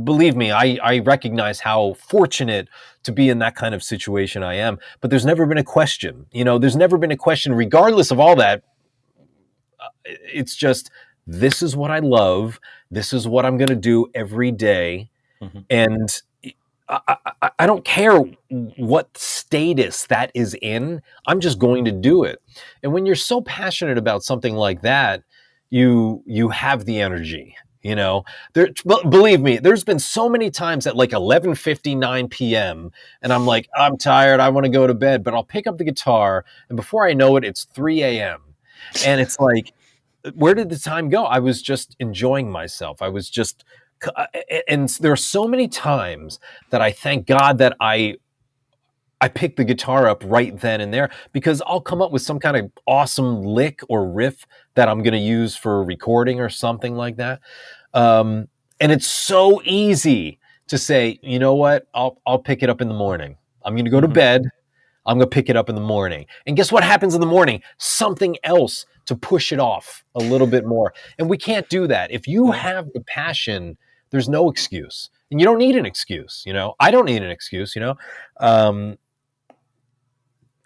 Speaker 6: believe me, I recognize how fortunate to be in that kind of situation I am, but there's never been a question, regardless of all that. It's just, this is what I love. This is what I'm going to do every day. And I don't care what status that is in. I'm just going to do it. And when you're so passionate about something like that, you have the energy. Believe me, there's been so many times at like 11:59 p.m. and I'm like, I'm tired, I want to go to bed, but I'll pick up the guitar, and before I know it, it's 3 a.m. And it's like, where did the time go? I was just enjoying myself. I was just, and there are so many times that I thank God that I picked the guitar up right then and there, because I'll come up with some kind of awesome lick or riff that I'm going to use for recording or something like that. And it's so easy to say, you know what? I'll pick it up in the morning. I'm going to go to bed. I'm going to pick it up in the morning. And guess what happens in the morning? Something else to push it off a little bit more. And we can't do that. If you have the passion, there's no excuse. And you don't need an excuse, I don't need an excuse, and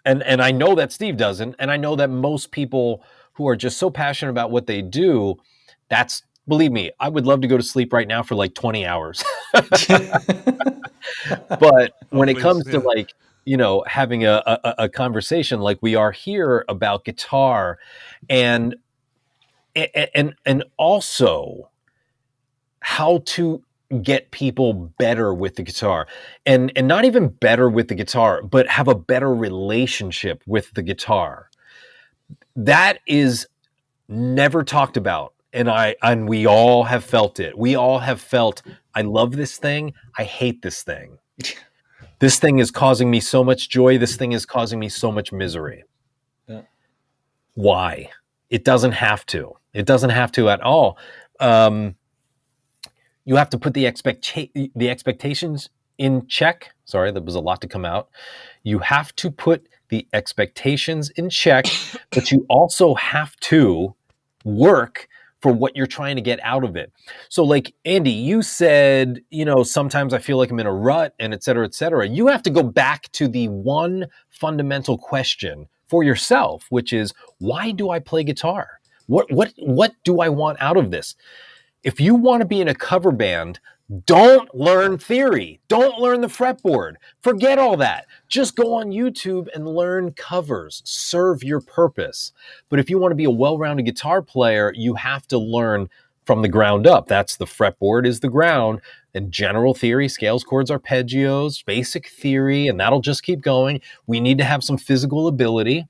Speaker 6: I know that Steve doesn't, and I know that most people who are just so passionate about what they do, believe me, I would love to go to sleep right now for like 20 hours. But when it comes to like, having a conversation like we are here about guitar, and also how to get people better with the guitar, and not even better with the guitar, but have a better relationship with the guitar. That is never talked about. And we all have felt it. We all have felt, I love this thing, I hate this thing. This thing is causing me so much joy. This thing is causing me so much misery.
Speaker 4: Yeah.
Speaker 6: Why? It doesn't have to. It doesn't have to at all. You have to put the expectations in check. Sorry, there was a lot to come out. You have to put the expectations in check, but you also have to work for what you're trying to get out of it. So like, Andy, you said, sometimes I feel like I'm in a rut, and et cetera, et cetera. You have to go back to the one fundamental question for yourself, which is, why do I play guitar? What do I want out of this? If you want to be in a cover band, don't learn theory. Don't learn the fretboard. Forget all that. Just go on YouTube and learn covers. Serve your purpose. But if you want to be a well-rounded guitar player, you have to learn from the ground up. That's the fretboard is the ground, and general theory, scales, chords, arpeggios, basic theory, and that'll just keep going. We need to have some physical ability.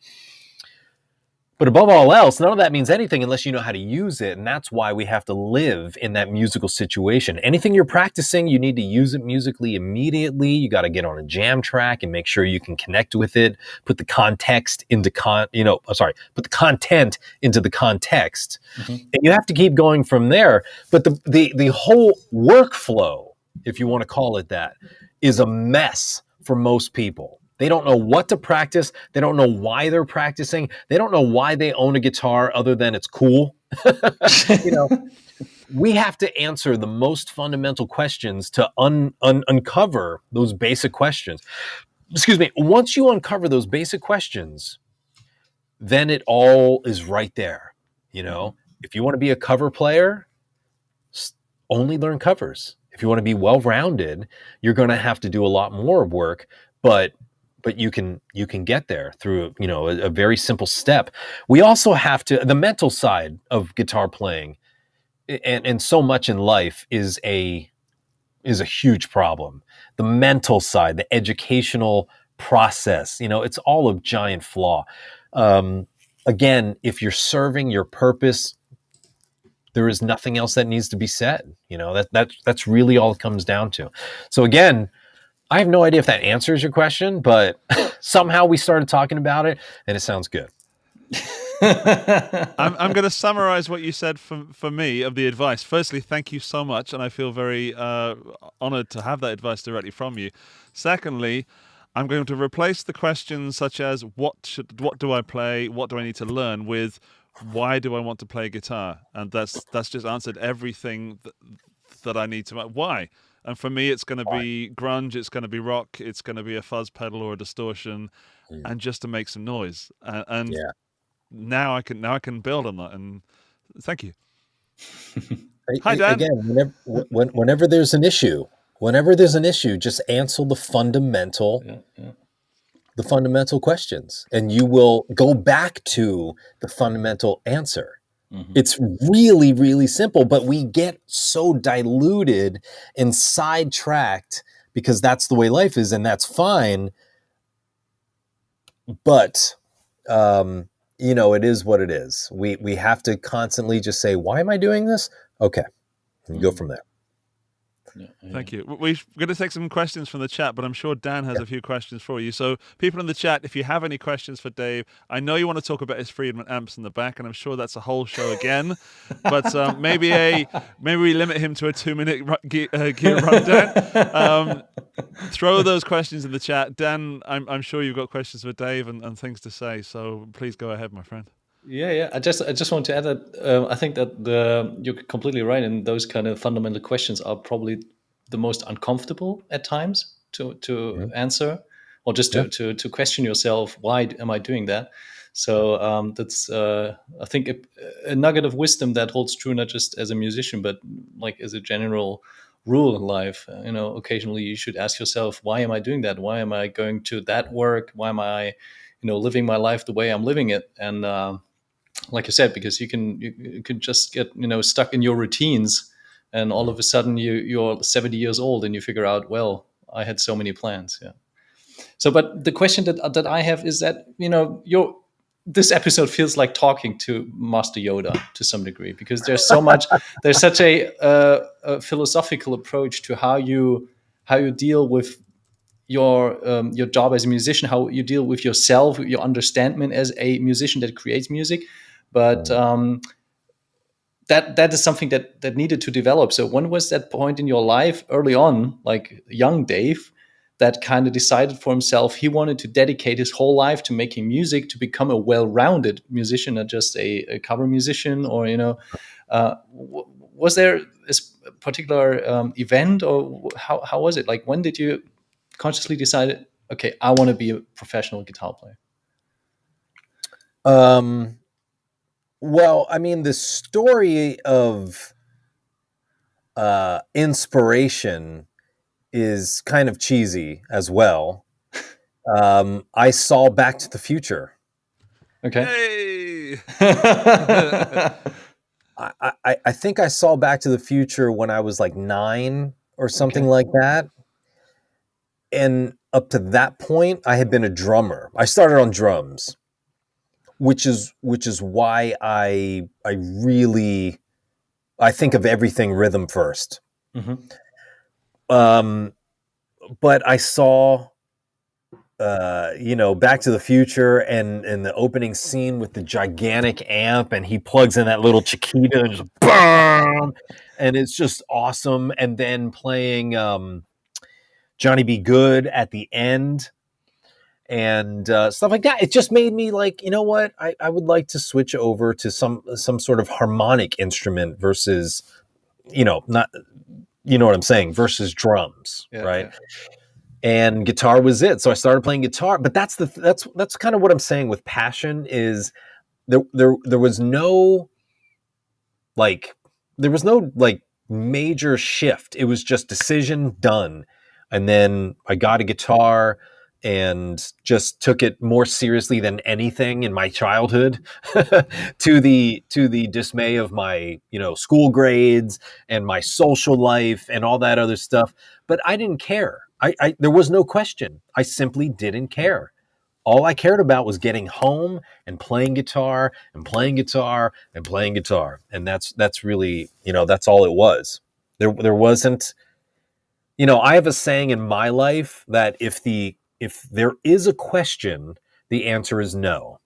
Speaker 6: But above all else, none of that means anything unless you know how to use it. And that's why we have to live in that musical situation. Anything you're practicing, you need to use it musically immediately. You got to get on a jam track and make sure you can connect with it. Put the context into put the content into the context. Mm-hmm. And you have to keep going from there. But the whole workflow, if you want to call it that, is a mess for most people. They don't know what to practice. They don't know why they're practicing. They don't know why they own a guitar other than it's cool. We have to answer the most fundamental questions to uncover those basic questions. Excuse me. Once you uncover those basic questions, then it all is right there. If you want to be a cover player, only learn covers. If you want to be well-rounded, you're going to have to do a lot more work, but you can get there through a very simple step. We also have to, the mental side of guitar playing, and so much in life is a huge problem. The mental side, the educational process, it's all a giant flaw. Again, if you're serving your purpose, there is nothing else that needs to be said. That's really all it comes down to. So again, I have no idea if that answers your question, but somehow we started talking about it, and it sounds good.
Speaker 3: I'm going to summarize what you said for me of the advice. Firstly, thank you so much, and I feel very honored to have that advice directly from you. Secondly, I'm going to replace the questions such as what do I play, what do I need to learn, with why do I want to play guitar, and that's just answered everything that I need to. Why? And for me, it's going to be grunge, it's going to be rock, it's going to be a fuzz pedal or a distortion, and just to make some noise. And now I can build on that. And thank you. Hi, Dan.
Speaker 6: Again, whenever there's an issue, Whenever there's an issue, just answer the fundamental questions, and you will go back to the fundamental answer. It's really, really simple, but we get so diluted and sidetracked because that's the way life is, and that's fine. But it is what it is. We have to constantly just say, why am I doing this? Okay, and go from there.
Speaker 3: Thank you. We're going to take some questions from the chat, but I'm sure Dan has a few questions for you. So people in the chat, if you have any questions for Dave, I know you want to talk about his Friedman amps in the back, and I'm sure that's a whole show again. But maybe we limit him to a 2-minute gear rundown. Throw those questions in the chat. Dan, I'm sure you've got questions for Dave and things to say, so please go ahead, my friend.
Speaker 4: Yeah. I just want to add that I think that you're completely right, and those kind of fundamental questions are probably the most uncomfortable at times to answer, or just to question yourself. Why am I doing that? So that's I think a nugget of wisdom that holds true not just as a musician, but like as a general rule in life. Occasionally you should ask yourself, why am I doing that? Why am I going to that work? Why am I living my life the way I'm living it? And like you said, because you can just get stuck in your routines, and all of a sudden you're 70 years old and you figure out, well, I had so many plans. Yeah. So, but the question that I have is that this episode feels like talking to Master Yoda to some degree, because there's so much, there's such a philosophical approach to how you deal with your job as a musician, how you deal with yourself, your understanding as a musician that creates music. But that is something that needed to develop. So when was that point in your life early on, like young Dave, that kind of decided for himself he wanted to dedicate his whole life to making music, to become a well-rounded musician, not just a cover musician? Or was there a particular event, or how was it? Like, when did you consciously decide, okay, I want to be a professional guitar player?
Speaker 6: Well, I mean, the story of inspiration is kind of cheesy as well. I saw Back to the Future.
Speaker 3: Okay.
Speaker 6: Hey! I think I saw Back to the Future when I was like 9 or something like that. And up to that point, I had been a drummer. I started on drums, which is why I think of everything rhythm first. But I saw Back to the Future and the opening scene with the gigantic amp, and he plugs in that little Chiquita and just boom, and it's just awesome. And then playing Johnny Be Good at the end and stuff like that. It just made me like, you know what? I would like to switch over to some sort of harmonic instrument versus, not, you know what I'm saying, versus drums, right? Yeah. And guitar was it. So I started playing guitar. But that's kind of what I'm saying with passion is there was no major shift. It was just decision done. And then I got a guitar and just took it more seriously than anything in my childhood to the dismay of my, school grades and my social life and all that other stuff. But I didn't care. There was no question. I simply didn't care. All I cared about was getting home and playing guitar and playing guitar and playing guitar. And that's really, that's all it was. There wasn't, I have a saying in my life that if there is a question, the answer is no.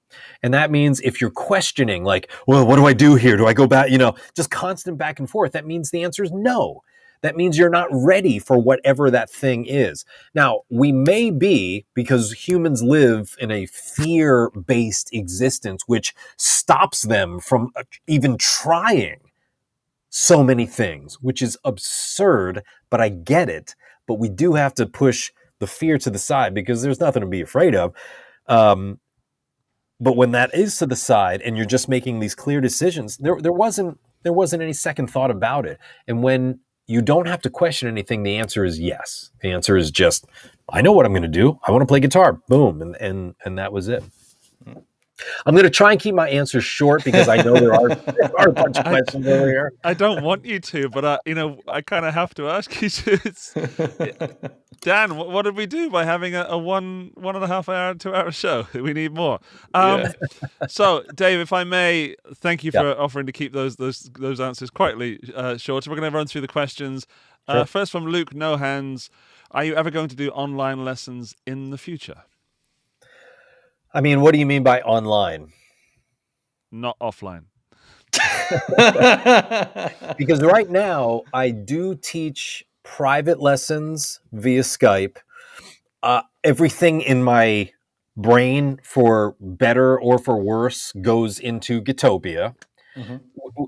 Speaker 6: And that means if you're questioning, like, well, what do I do here? Do I go back? Just constant back and forth. That means the answer is no. That means you're not ready for whatever that thing is. Now, we may be, because humans live in a fear-based existence, which stops them from even trying so many things, which is absurd, but I get it. But we do have to push the fear to the side because there's nothing to be afraid of. But when that is to the side and you're just making these clear decisions, there wasn't any second thought about it. And when you don't have to question anything. The answer is yes. The answer is just, I know what I'm going to do. I want to play guitar. Boom. And that was it. I'm going to try and keep my answers short because I know there are a bunch of questions over here.
Speaker 3: I don't want you to, but I kind of have to ask you to. Dan, what did we do by having a 1.5 hour, 2 hour show? We need more. So, Dave, if I may, thank you for offering to keep those answers quietly short. So we're going to run through the questions.
Speaker 6: Sure.
Speaker 3: First from Luke No Hands. Are you ever going to do online lessons in the future?
Speaker 6: I mean, what do you mean by online?
Speaker 3: Not offline.
Speaker 6: Because right now I do teach private lessons via Skype. Everything in my brain, for better or for worse, goes into Gitopia. Mm-hmm.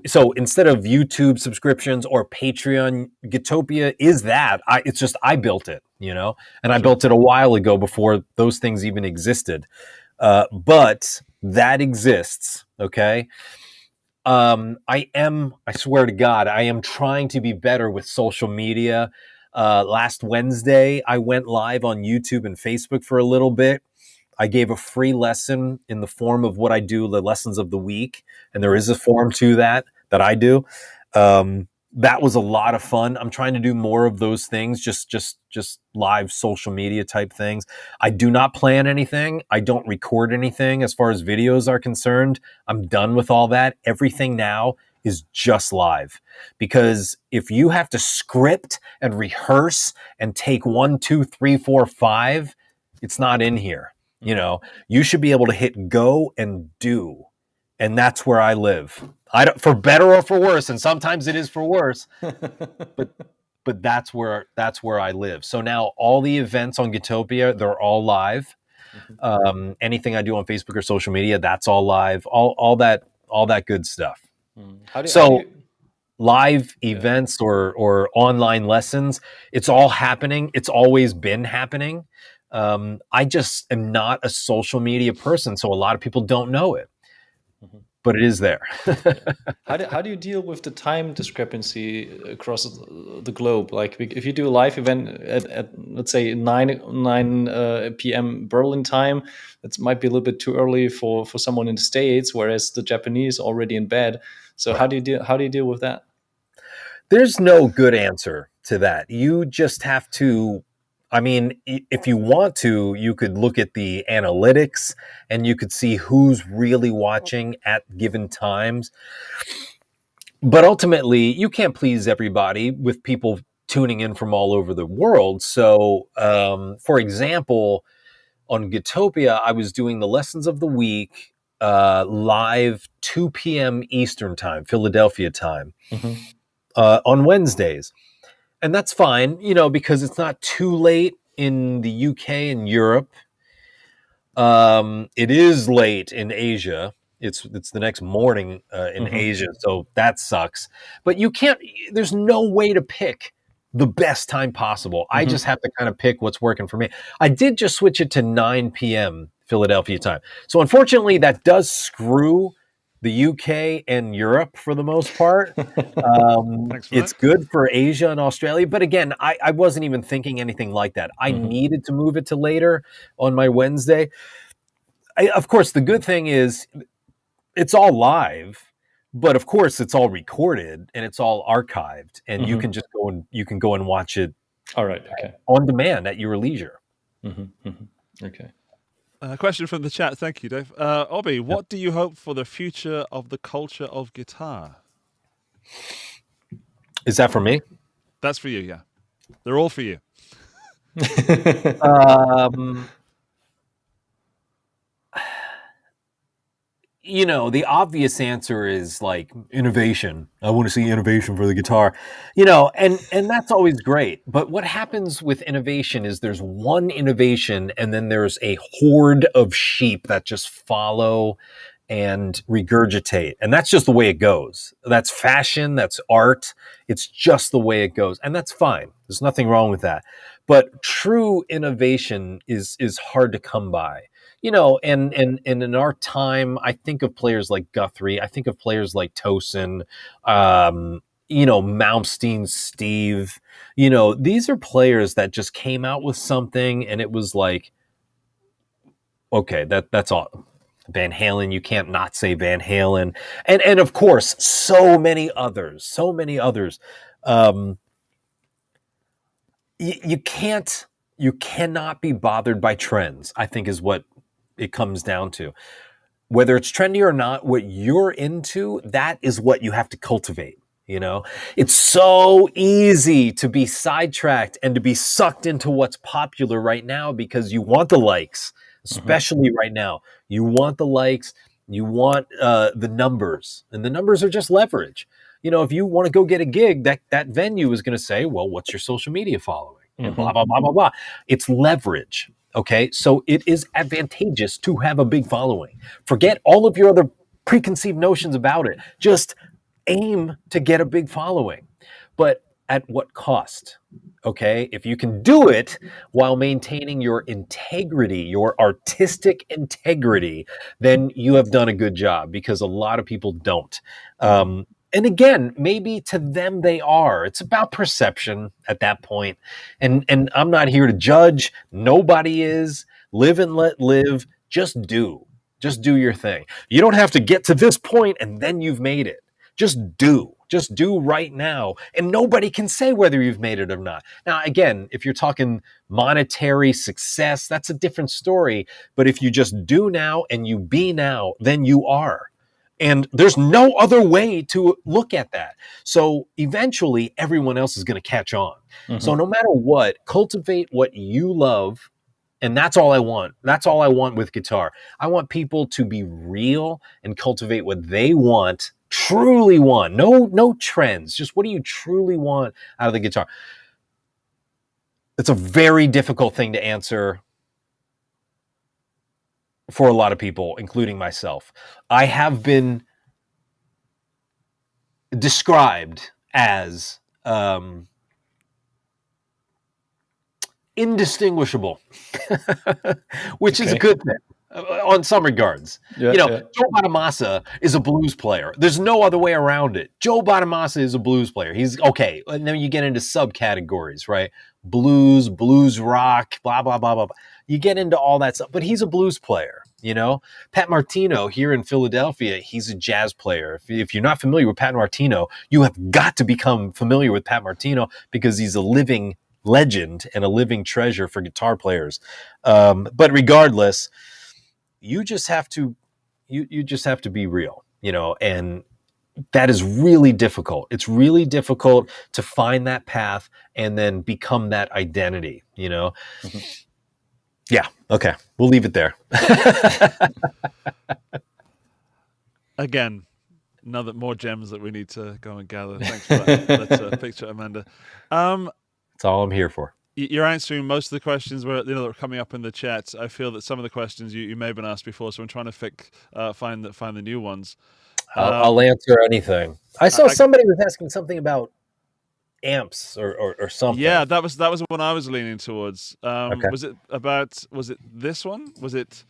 Speaker 6: So instead of YouTube subscriptions or Patreon, Gitopia is that. It's just I built it, and I built it a while ago before those things even existed. But that exists, okay? I swear to God, I am trying to be better with social media. Last Wednesday, I went live on YouTube and Facebook for a little bit. I gave a free lesson in the form of what I do, the lessons of the week. And there is a form to that I do. That was a lot of fun. I'm trying to do more of those things, just live social media type things. I do not plan anything. I don't record anything as far as videos are concerned. I'm done with all that. Everything now is just live, because if you have to script and rehearse and take 1, 2, 3, 4, 5, it's not in here. You should be able to hit go and do. And that's where I live. I don't, for better or for worse, and sometimes it is for worse, but that's where I live. So now all the events on Gitopia, they're all live. Anything I do on Facebook or social media, that's all live. All that good stuff. Live events or online lessons, it's all happening. It's always been happening. I just am not a social media person, so a lot of people don't know it. But it is there.
Speaker 4: How do you deal with the time discrepancy across the globe? Like, if you do a live event at let's say 9 p.m. Berlin time, that might be a little bit too early for someone in the States, whereas the Japanese already in bed. So how do you deal with that?
Speaker 6: There's no good answer to that. You just have to. I mean, if you want to, you could look at the analytics and you could see who's really watching at given times. But ultimately, you can't please everybody with people tuning in from all over the world. So, for example, on Gitopia, I was doing the lessons of the week live 2 p.m. Eastern time, Philadelphia time, on Wednesdays. And that's fine, because it's not too late in the UK and Europe. It is late in Asia. It's the next morning in Asia, so that sucks. But there's no way to pick the best time possible. I just have to kind of pick what's working for me. I did just switch it to 9 p.m. Philadelphia time. So unfortunately, that does screw the UK and Europe for the most part. It's good for Asia and Australia. But again, I wasn't even thinking anything like that. I needed to move it to later on my Wednesday. Of course, the good thing is it's all live, but of course it's all recorded and it's all archived, and you can just go and watch it.
Speaker 4: All right. Okay.
Speaker 6: On demand at your leisure.
Speaker 4: Okay.
Speaker 3: Question from the chat. Thank you, Dave. Obi, what do you hope for the future of the culture of guitar?
Speaker 6: Is that for me?
Speaker 3: That's for you, yeah. They're all for you.
Speaker 6: The obvious answer is like innovation. I want to see innovation for the guitar, and that's always great. But what happens with innovation is there's one innovation and then there's a horde of sheep that just follow and regurgitate. And that's just the way it goes. That's fashion, that's art. It's just the way it goes. And that's fine. There's nothing wrong with that. But true innovation is hard to come by. And in our time, I think of players like Guthrie. I think of players like Tosin. Malmsteen, Steve, these are players that just came out with something and it was like, okay, that's all. Van Halen, you can't not say Van Halen. And of course, so many others. You cannot be bothered by trends, I think is what it comes down to. Whether it's trendy or not, what you're into, that is what you have to cultivate. It's so easy to be sidetracked and to be sucked into what's popular right now because you want the likes, especially right now. You want the likes, you want the numbers, and the numbers are just leverage. If you want to go get a gig, that venue is going to say, well, what's your social media following? And blah, blah, blah, blah, blah. It's leverage. Okay. So it is advantageous to have a big following. Forget all of your other preconceived notions about it. Just aim to get a big following, but at what cost? Okay. If you can do it while maintaining your integrity, your artistic integrity, then you have done a good job, because a lot of people don't. And again, maybe to them they are. It's about perception at that point. And I'm not here to judge. Nobody is. Live and let live. Just do your thing. You don't have to get to this point and then you've made it. Just do right now. And nobody can say whether you've made it or not. Now, again, if you're talking monetary success, that's a different story. But if you just do now and you be now, then you are. And there's no other way to look at that. So eventually everyone else is going to catch on. So no matter what, cultivate what you love. And that's all I want. That's all I want with guitar. I want people to be real and cultivate what they want, truly want. No trends. Just what do you truly want out of the guitar? It's a very difficult thing to answer for a lot of people, including myself. I have been described as indistinguishable, which is a good thing on some regards.
Speaker 4: Yeah,
Speaker 6: Joe Bonamassa is a blues player. There's no other way around it. Joe Bonamassa is a blues player. He's okay. And then you get into subcategories, right? Blues rock, blah, blah, blah, blah, blah. You get into all that stuff, but he's a blues player. Pat Martino here in Philadelphia, he's a jazz player. If you're not familiar with Pat Martino, you have got to become familiar with Pat Martino, because he's a living legend and a living treasure for guitar players. But regardless, you just have to be real, and that is really difficult. It's really difficult to find that path and then become that identity, Yeah. Okay. We'll leave it there.
Speaker 3: Again, more gems that we need to go and gather. Thanks for that. That's a picture, Amanda.
Speaker 6: That's all I'm here for.
Speaker 3: You're answering most of the questions that are coming up in the chat. I feel that some of the questions you may have been asked before, so I'm trying to find the new ones.
Speaker 6: I'll answer anything. I saw somebody was asking something about amps or something.
Speaker 3: Yeah, that was what I was leaning towards.
Speaker 6: Okay.
Speaker 3: Was it this one? Was it,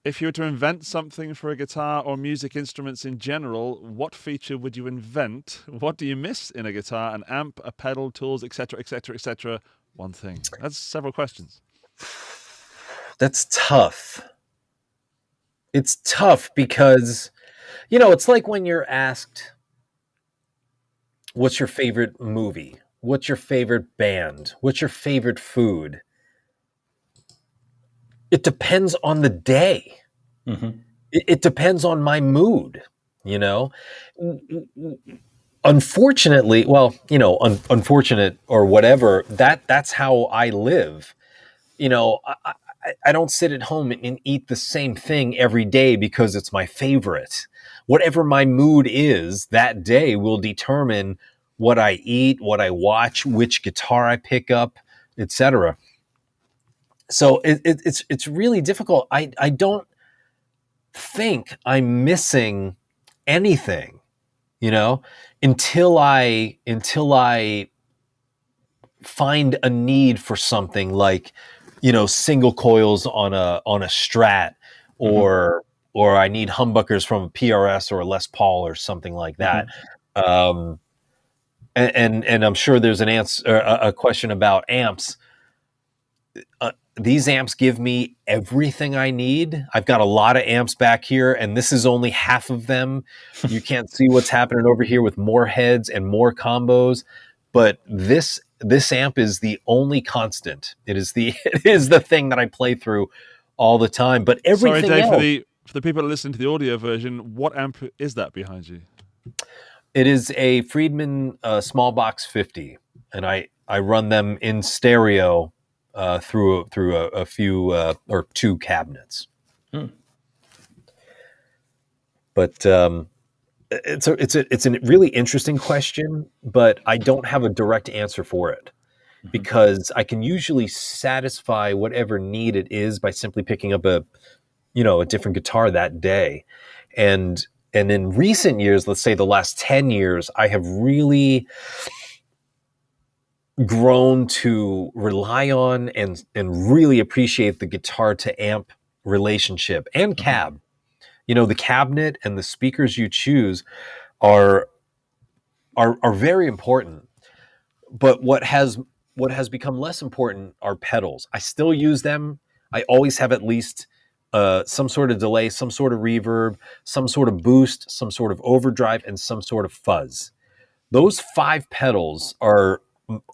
Speaker 3: if you were to invent something for a guitar or music instruments in general, what feature would you invent? What do you miss in a guitar, an amp, a pedal, tools, etc., etc., etc.? One thing. That's several questions.
Speaker 6: That's tough. It's tough because, it's like when you're asked, what's your favorite movie? What's your favorite band? What's your favorite food? It depends on the day. It depends on my mood, Unfortunately, unfortunate or whatever, that's how I live. I don't sit at home and eat the same thing every day because it's my favorite. Whatever my mood is that day will determine what I eat, what I watch, which guitar I pick up, etc. So it's really difficult. I don't think I'm missing anything, until I find a need for something like, single coils on a Strat, or I need humbuckers from a PRS or a Les Paul or something like that. and I'm sure there's an answer, a question about amps. These amps give me everything I need. I've got a lot of amps back here, and this is only half of them. You can't see what's happening over here with more heads and more combos, but this amp is the only constant. It is the thing that I play through all the time. But everything
Speaker 3: Sorry, Dave,
Speaker 6: else,
Speaker 3: for the people that listen to the audio version, what amp is that behind you?
Speaker 6: it is a Friedman Small Box 50, and I run them in stereo through a few or two cabinets. But it's a really interesting question, but I don't have a direct answer for it, because I can usually satisfy whatever need it is by simply picking up a different guitar that day. And in recent years, let's say the last 10 years, I have really grown to rely on and really appreciate the guitar to amp relationship and cab. The cabinet and the speakers you choose are very important. But what has become less important are pedals. I still use them. I always have at least some sort of delay, some sort of reverb, some sort of boost, some sort of overdrive, and some sort of fuzz. Those 5 pedals are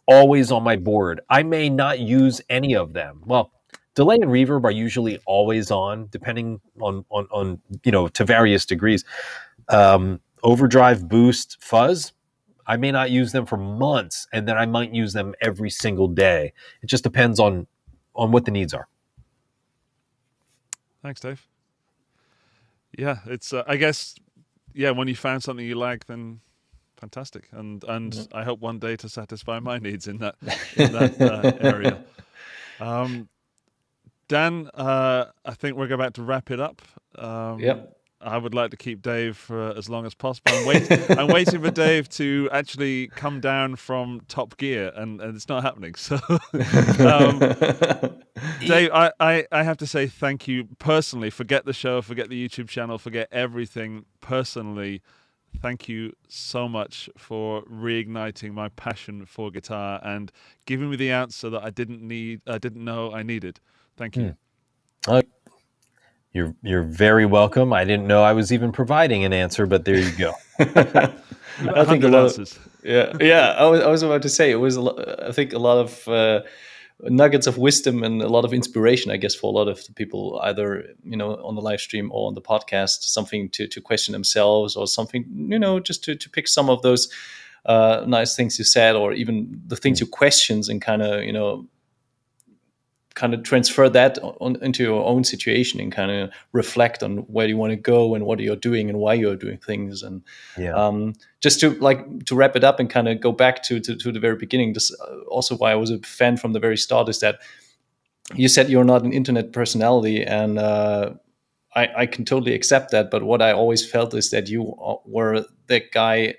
Speaker 6: always on my board. I may not use any of them. Well, delay and reverb are usually always on, depending on to various degrees. Overdrive, boost, fuzz, I may not use them for months, and then I might use them every single day. It just depends on what the needs are.
Speaker 3: Thanks, Dave. Yeah, it's I guess when you found something you like, then fantastic, and I hope one day to satisfy my needs in that area. Dan, I think we're about to wrap it up.
Speaker 4: Yep.
Speaker 3: I would like to keep Dave for as long as possible. I'm waiting for Dave to actually come down from Top Gear, and it's not happening. So, Dave, I have to say thank you personally. Forget the show, forget the YouTube channel, forget everything. Personally, thank you so much for reigniting my passion for guitar and giving me the answer that I didn't know I needed. Thank you.
Speaker 6: You're very welcome. I didn't know I was even providing an answer, but there you go.
Speaker 4: I think a lot of, yeah. I was about to say it was. I think a lot of nuggets of wisdom and a lot of inspiration, I guess, for a lot of the people, either on the live stream or on the podcast, something to question themselves, or something just to pick some of those nice things you said, or even the things you questions, and kind of transfer that into your own situation, and kind of reflect on where you want to go and what you're doing and why you're doing things. And just to wrap it up and kind of go back to the very beginning, this also why I was a fan from the very start is that you said you're not an internet personality, and I can totally accept that. But what I always felt is that you were the guy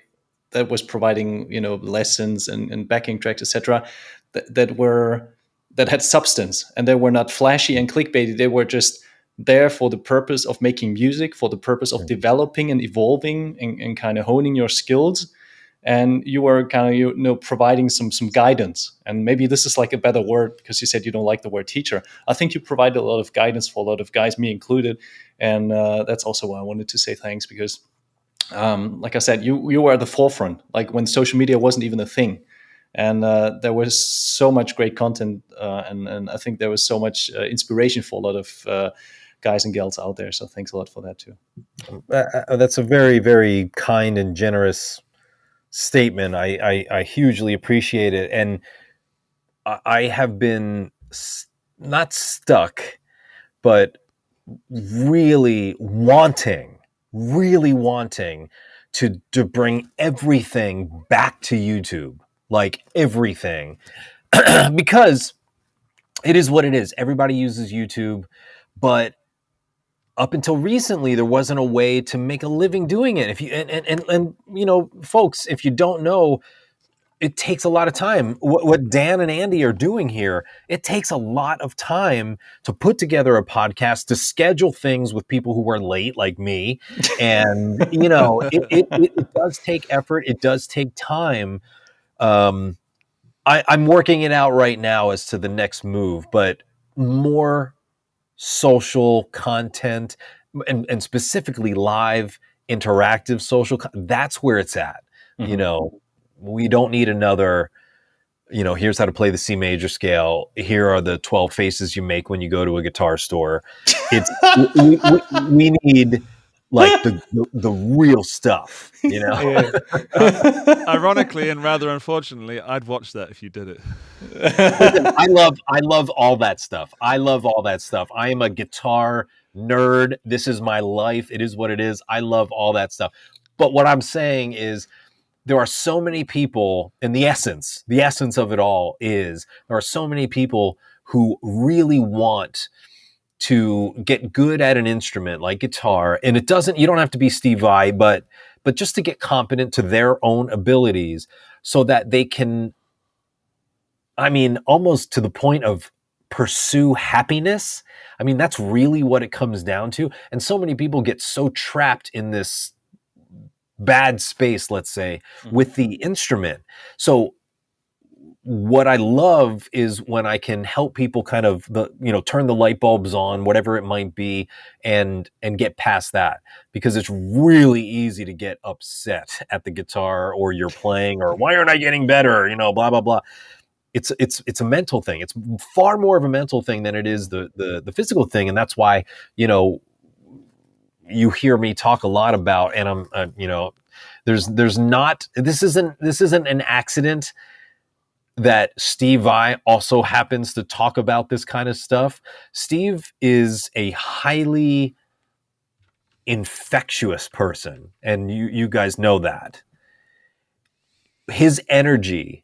Speaker 4: that was providing lessons and backing tracks, etc., that had substance, and they were not flashy and clickbaity. They were just there for the purpose of making music, for the purpose of developing and evolving and kind of honing your skills. And you were kind of providing some guidance. And maybe this is like a better word, because you said you don't like the word teacher. I think you provided a lot of guidance for a lot of guys, me included. And that's also why I wanted to say thanks, because like I said, you were at the forefront, like when social media wasn't even a thing. And there was so much great content, and I think there was so much inspiration for a lot of guys and gals out there. So thanks a lot for that too.
Speaker 6: That's a very, very kind and generous statement. I hugely appreciate it. And I have been not stuck, but really wanting to bring everything back to YouTube. Like everything, because it is what it is. Everybody uses YouTube, but up until recently, there wasn't a way to make a living doing it. If you and folks, if you don't know, it takes a lot of time. What Dan and Andy are doing here, it takes a lot of time to put together a podcast, to schedule things with people who are late, like me, and it does take effort. It does take time. I'm working it out right now as to the next move, but more social content and specifically live interactive that's where it's at. We don't need another, here's how to play the C major scale. Here are the 12 faces you make when you go to a guitar store. It's we need like the real stuff,
Speaker 4: Yeah.
Speaker 3: Ironically and rather unfortunately, I'd watch that if you did it.
Speaker 6: Listen, I love all that stuff. I love all that stuff. I am a guitar nerd. This is my life. It is what it is. I love all that stuff. But what I'm saying is there are so many people, and the essence of it all is there are so many people who really want to get good at an instrument like guitar. And you don't have to be Steve Vai, but just to get competent to their own abilities so that they can, almost to the point of pursue happiness. That's really what it comes down to. And so many people get so trapped in this bad space, let's say, with the instrument. So what I love is when I can help people kind of turn the light bulbs on, whatever it might be, and get past that, because it's really easy to get upset at the guitar or you're playing, or why aren't I getting better? Blah, blah, blah. It's a mental thing. It's far more of a mental thing than it is the physical thing. And that's why, you hear me talk a lot about, and I'm, this isn't an accident that Steve Vai also happens to talk about this kind of stuff. Steve is a highly infectious person, and you guys know that. His energy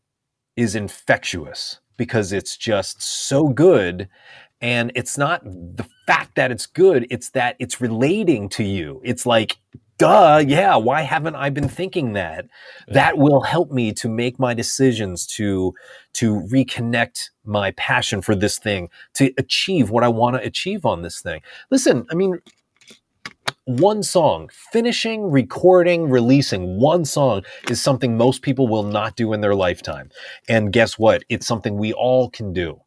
Speaker 6: is infectious because it's just so good. And it's not the fact that it's good, it's that it's relating to you. It's like, duh, yeah, why haven't I been thinking that? Yeah. That will help me to make my decisions, to reconnect my passion for this thing, to achieve what I want to achieve on this thing. Listen, one song, finishing, recording, releasing one song is something most people will not do in their lifetime. And guess what? It's something we all can do.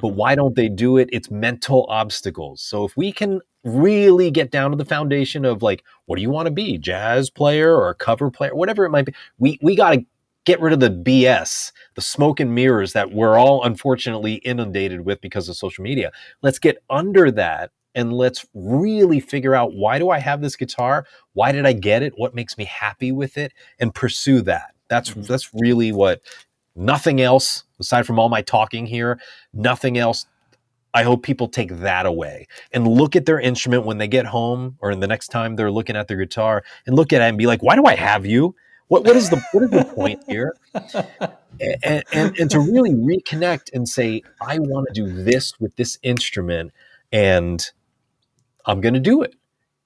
Speaker 6: But why don't they do it? It's mental obstacles. So if we can really get down to the foundation of like, what do you want to be? Jazz player or a cover player, whatever it might be. We got to get rid of the BS, the smoke and mirrors that we're all unfortunately inundated with because of social media. Let's get under that and let's really figure out, why do I have this guitar? Why did I get it? What makes me happy with it? And pursue that. That's really what. Nothing else, aside from all my talking here, nothing else. I hope people take that away and look at their instrument when they get home, or the next time they're looking at their guitar, and look at it and be like, why do I have you? What is the point here? And to really reconnect and say, I want to do this with this instrument, and I'm going to do it.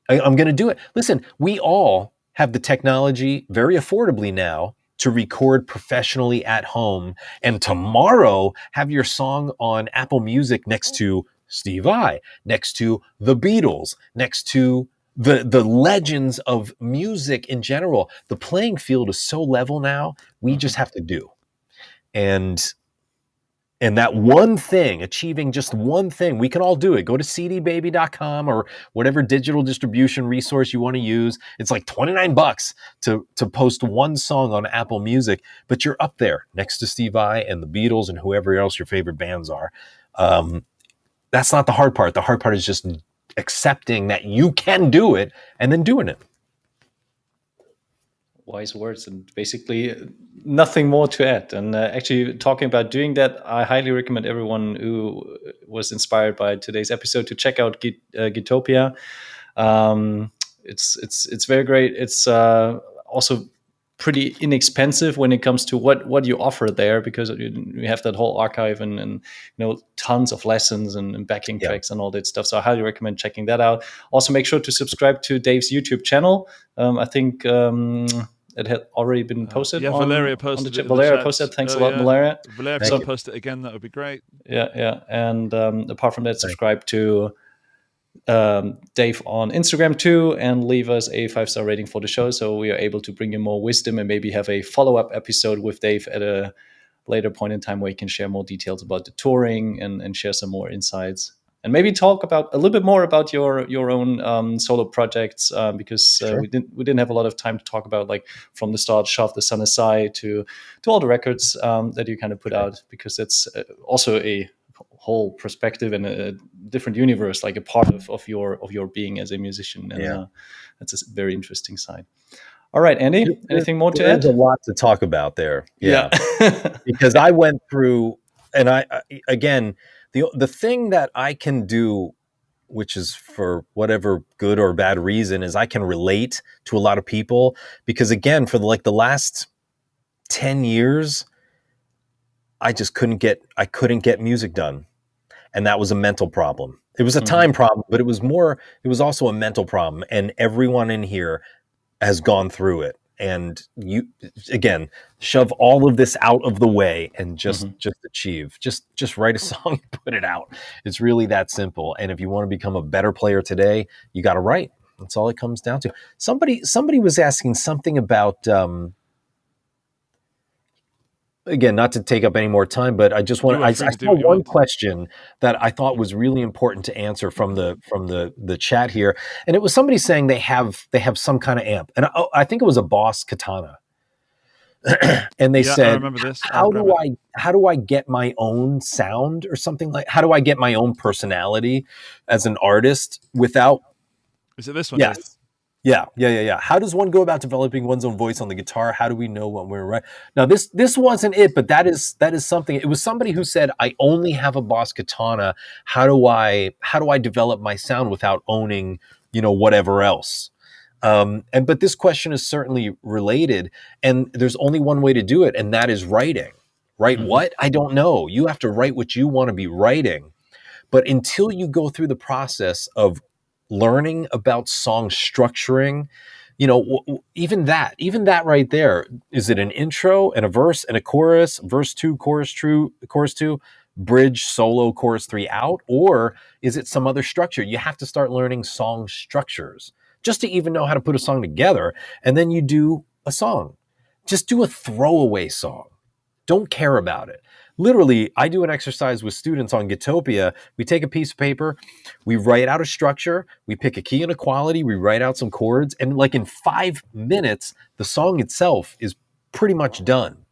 Speaker 6: I'm going to do it. Listen, we all have the technology very affordably now to record professionally at home, and tomorrow have your song on Apple Music next to Steve Vai, next to the Beatles, next to the legends of music in general. The playing field is so level now, we just have to do. And that one thing, achieving just one thing, we can all do it. Go to cdbaby.com or whatever digital distribution resource you want to use. It's like $29 to post one song on Apple Music, but you're up there next to Steve Vai and the Beatles and whoever else your favorite bands are. That's not the hard part. The hard part is just accepting that you can do it and then doing it.
Speaker 4: Wise words, and basically nothing more to add. And actually, talking about doing that, I highly recommend everyone who was inspired by today's episode to check out Gitopia. It's very great. It's also pretty inexpensive when it comes to what you offer there, because you have that whole archive and tons of lessons and backing tracks and all that stuff. So I highly recommend checking that out. Also, make sure to subscribe to Dave's YouTube channel. I think it had already been posted.
Speaker 3: Valeria posted
Speaker 4: on the chat.
Speaker 3: it.
Speaker 4: Valeria posted. Thanks a lot, Valeria.
Speaker 3: Valeria, if you post it again, that would be great.
Speaker 4: Yeah. And apart from that, subscribe to Dave on Instagram too, and leave us a 5-star rating for the show, so we are able to bring you more wisdom and maybe have a follow-up episode with Dave at a later point in time where you can share more details about the touring and share some more insights. And maybe talk about a little bit more about your own solo projects, because we didn't have a lot of time to talk about, like, from the start, Shove the Sun Aside to all the records that you kind of put out, because it's also a whole perspective and a different universe, like a part of your being as a musician, and that's a very interesting side. All right, Andy, anything more to add?
Speaker 6: There's a lot to talk about there.
Speaker 4: Yeah.
Speaker 6: Because I went through, and I again, the thing that I can do, which is for whatever good or bad reason, is I can relate to a lot of people, because again, for the last 10 years, I just couldn't get music done. And that was a mental problem. It was a time problem, but it was also a mental problem. And everyone in here has gone through it. And you, again, shove all of this out of the way and just achieve. Just write a song and put it out. It's really that simple. And if you want to become a better player today, you got to write. That's all it comes down to. Somebody was asking something about, again, not to take up any more time, but I just want, I saw one question that I thought was really important to answer from the chat here. And it was somebody saying they have some kind of amp. And I think it was a Boss Katana. And they said,
Speaker 3: I remember this.
Speaker 6: How do I get my own sound, or something like, how do I get my own personality as an artist without?
Speaker 3: Is it this one?
Speaker 6: Yes. Yeah. How does one go about developing one's own voice on the guitar? How do we know when we're right? Now, this wasn't it, but that is something. It was somebody who said, I only have a Boss Katana. How do I develop my sound without owning, whatever else? But this question is certainly related, and there's only one way to do it, and that is writing. Write what? I don't know. You have to write what you want to be writing. But until you go through the process of learning about song structuring, even that right there, is it an intro and a verse and a chorus, verse 2, chorus 2, bridge, solo, chorus 3 out, or is it some other structure? You have to start learning song structures just to even know how to put a song together. And then you do a song. Just do a throwaway song. Don't care about it. Literally, I do an exercise with students on Gitopia. We take a piece of paper, we write out a structure, we pick a key and a quality, we write out some chords, and like in 5 minutes, the song itself is pretty much done.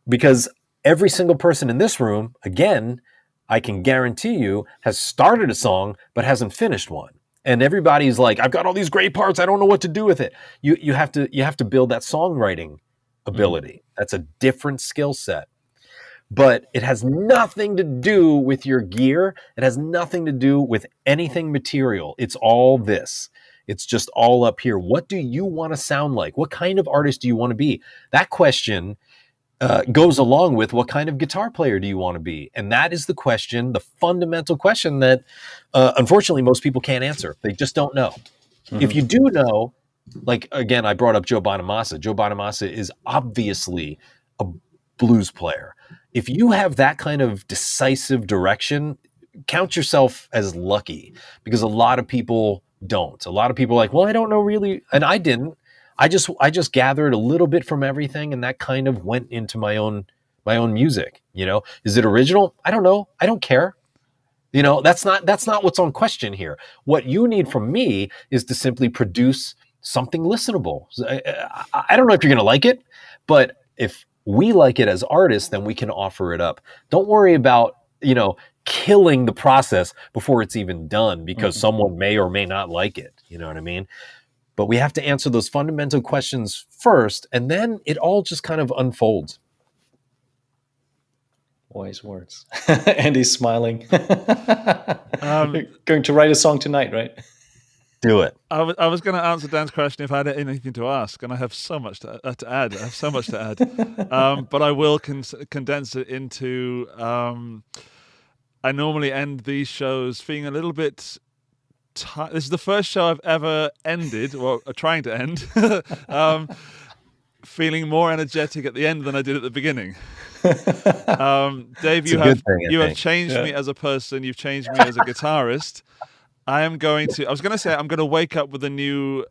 Speaker 6: Because every single person in this room, again, I can guarantee you, has started a song but hasn't finished one. And everybody's like, I've got all these great parts, I don't know what to do with it. You have to build that songwriting ability. That's a different skill set. But it has nothing to do with your gear. It has nothing to do with anything material. It's all this. It's just all up here. What do you want to sound like? What kind of artist do you want to be? That question goes along with what kind of guitar player do you want to be? And that is the question, the fundamental question that unfortunately most people can't answer. They just don't know. If you do know, like, again, I brought up Joe Bonamassa. Joe Bonamassa is obviously a blues player. If you have that kind of decisive direction, count yourself as lucky, because a lot of people don't. A lot of people are like, well, I don't know really. And I didn't. I just gathered a little bit from everything, and that kind of went into my own music. Is it original? I don't know. I don't care. That's not what's on question here. What you need from me is to simply produce something listenable. I don't know if you're going to like it, but if we like it as artists, then we can offer it up. Don't worry about, killing the process before it's even done, because someone may or may not like it. You know what I mean? But we have to answer those fundamental questions first, and then it all just kind of unfolds.
Speaker 4: Wise words. Andy's smiling. Going to write a song tonight, right?
Speaker 6: Do it.
Speaker 3: I was going to answer Dan's question if I had anything to ask, and I have so much to add. I have so much to add. But I will condense it into... I normally end these shows feeling a little bit... This is the first show I've ever ended, or trying to end, feeling more energetic at the end than I did at the beginning. Dave, you have changed me as a person. You've changed me as a guitarist. I am going to. I was going to say I'm going to wake up with a new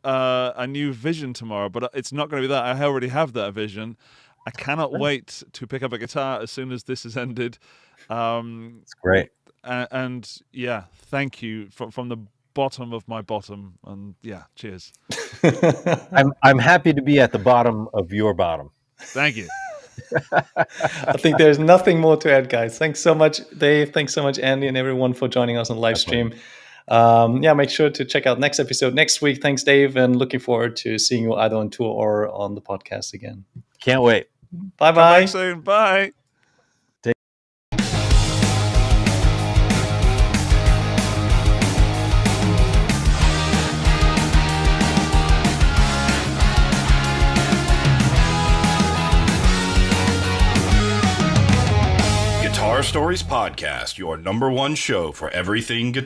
Speaker 3: vision tomorrow, but it's not going to be that. I already have that vision. I cannot wait to pick up a guitar as soon as this has ended.
Speaker 6: It's great.
Speaker 3: And yeah, thank you from the bottom of my bottom. And yeah, cheers.
Speaker 6: I'm happy to be at the bottom of your bottom.
Speaker 3: Thank you.
Speaker 4: I think there's nothing more to add, guys. Thanks so much, Dave. Thanks so much, Andy, and everyone for joining us on live stream. Make sure to check out next episode next week. Thanks, Dave, and looking forward to seeing you either on tour or on the podcast again.
Speaker 6: Can't wait.
Speaker 3: Come
Speaker 4: Bye-bye.
Speaker 3: back soon. Bye.
Speaker 2: Guitar Stories Podcast, your #1 show for everything guitar.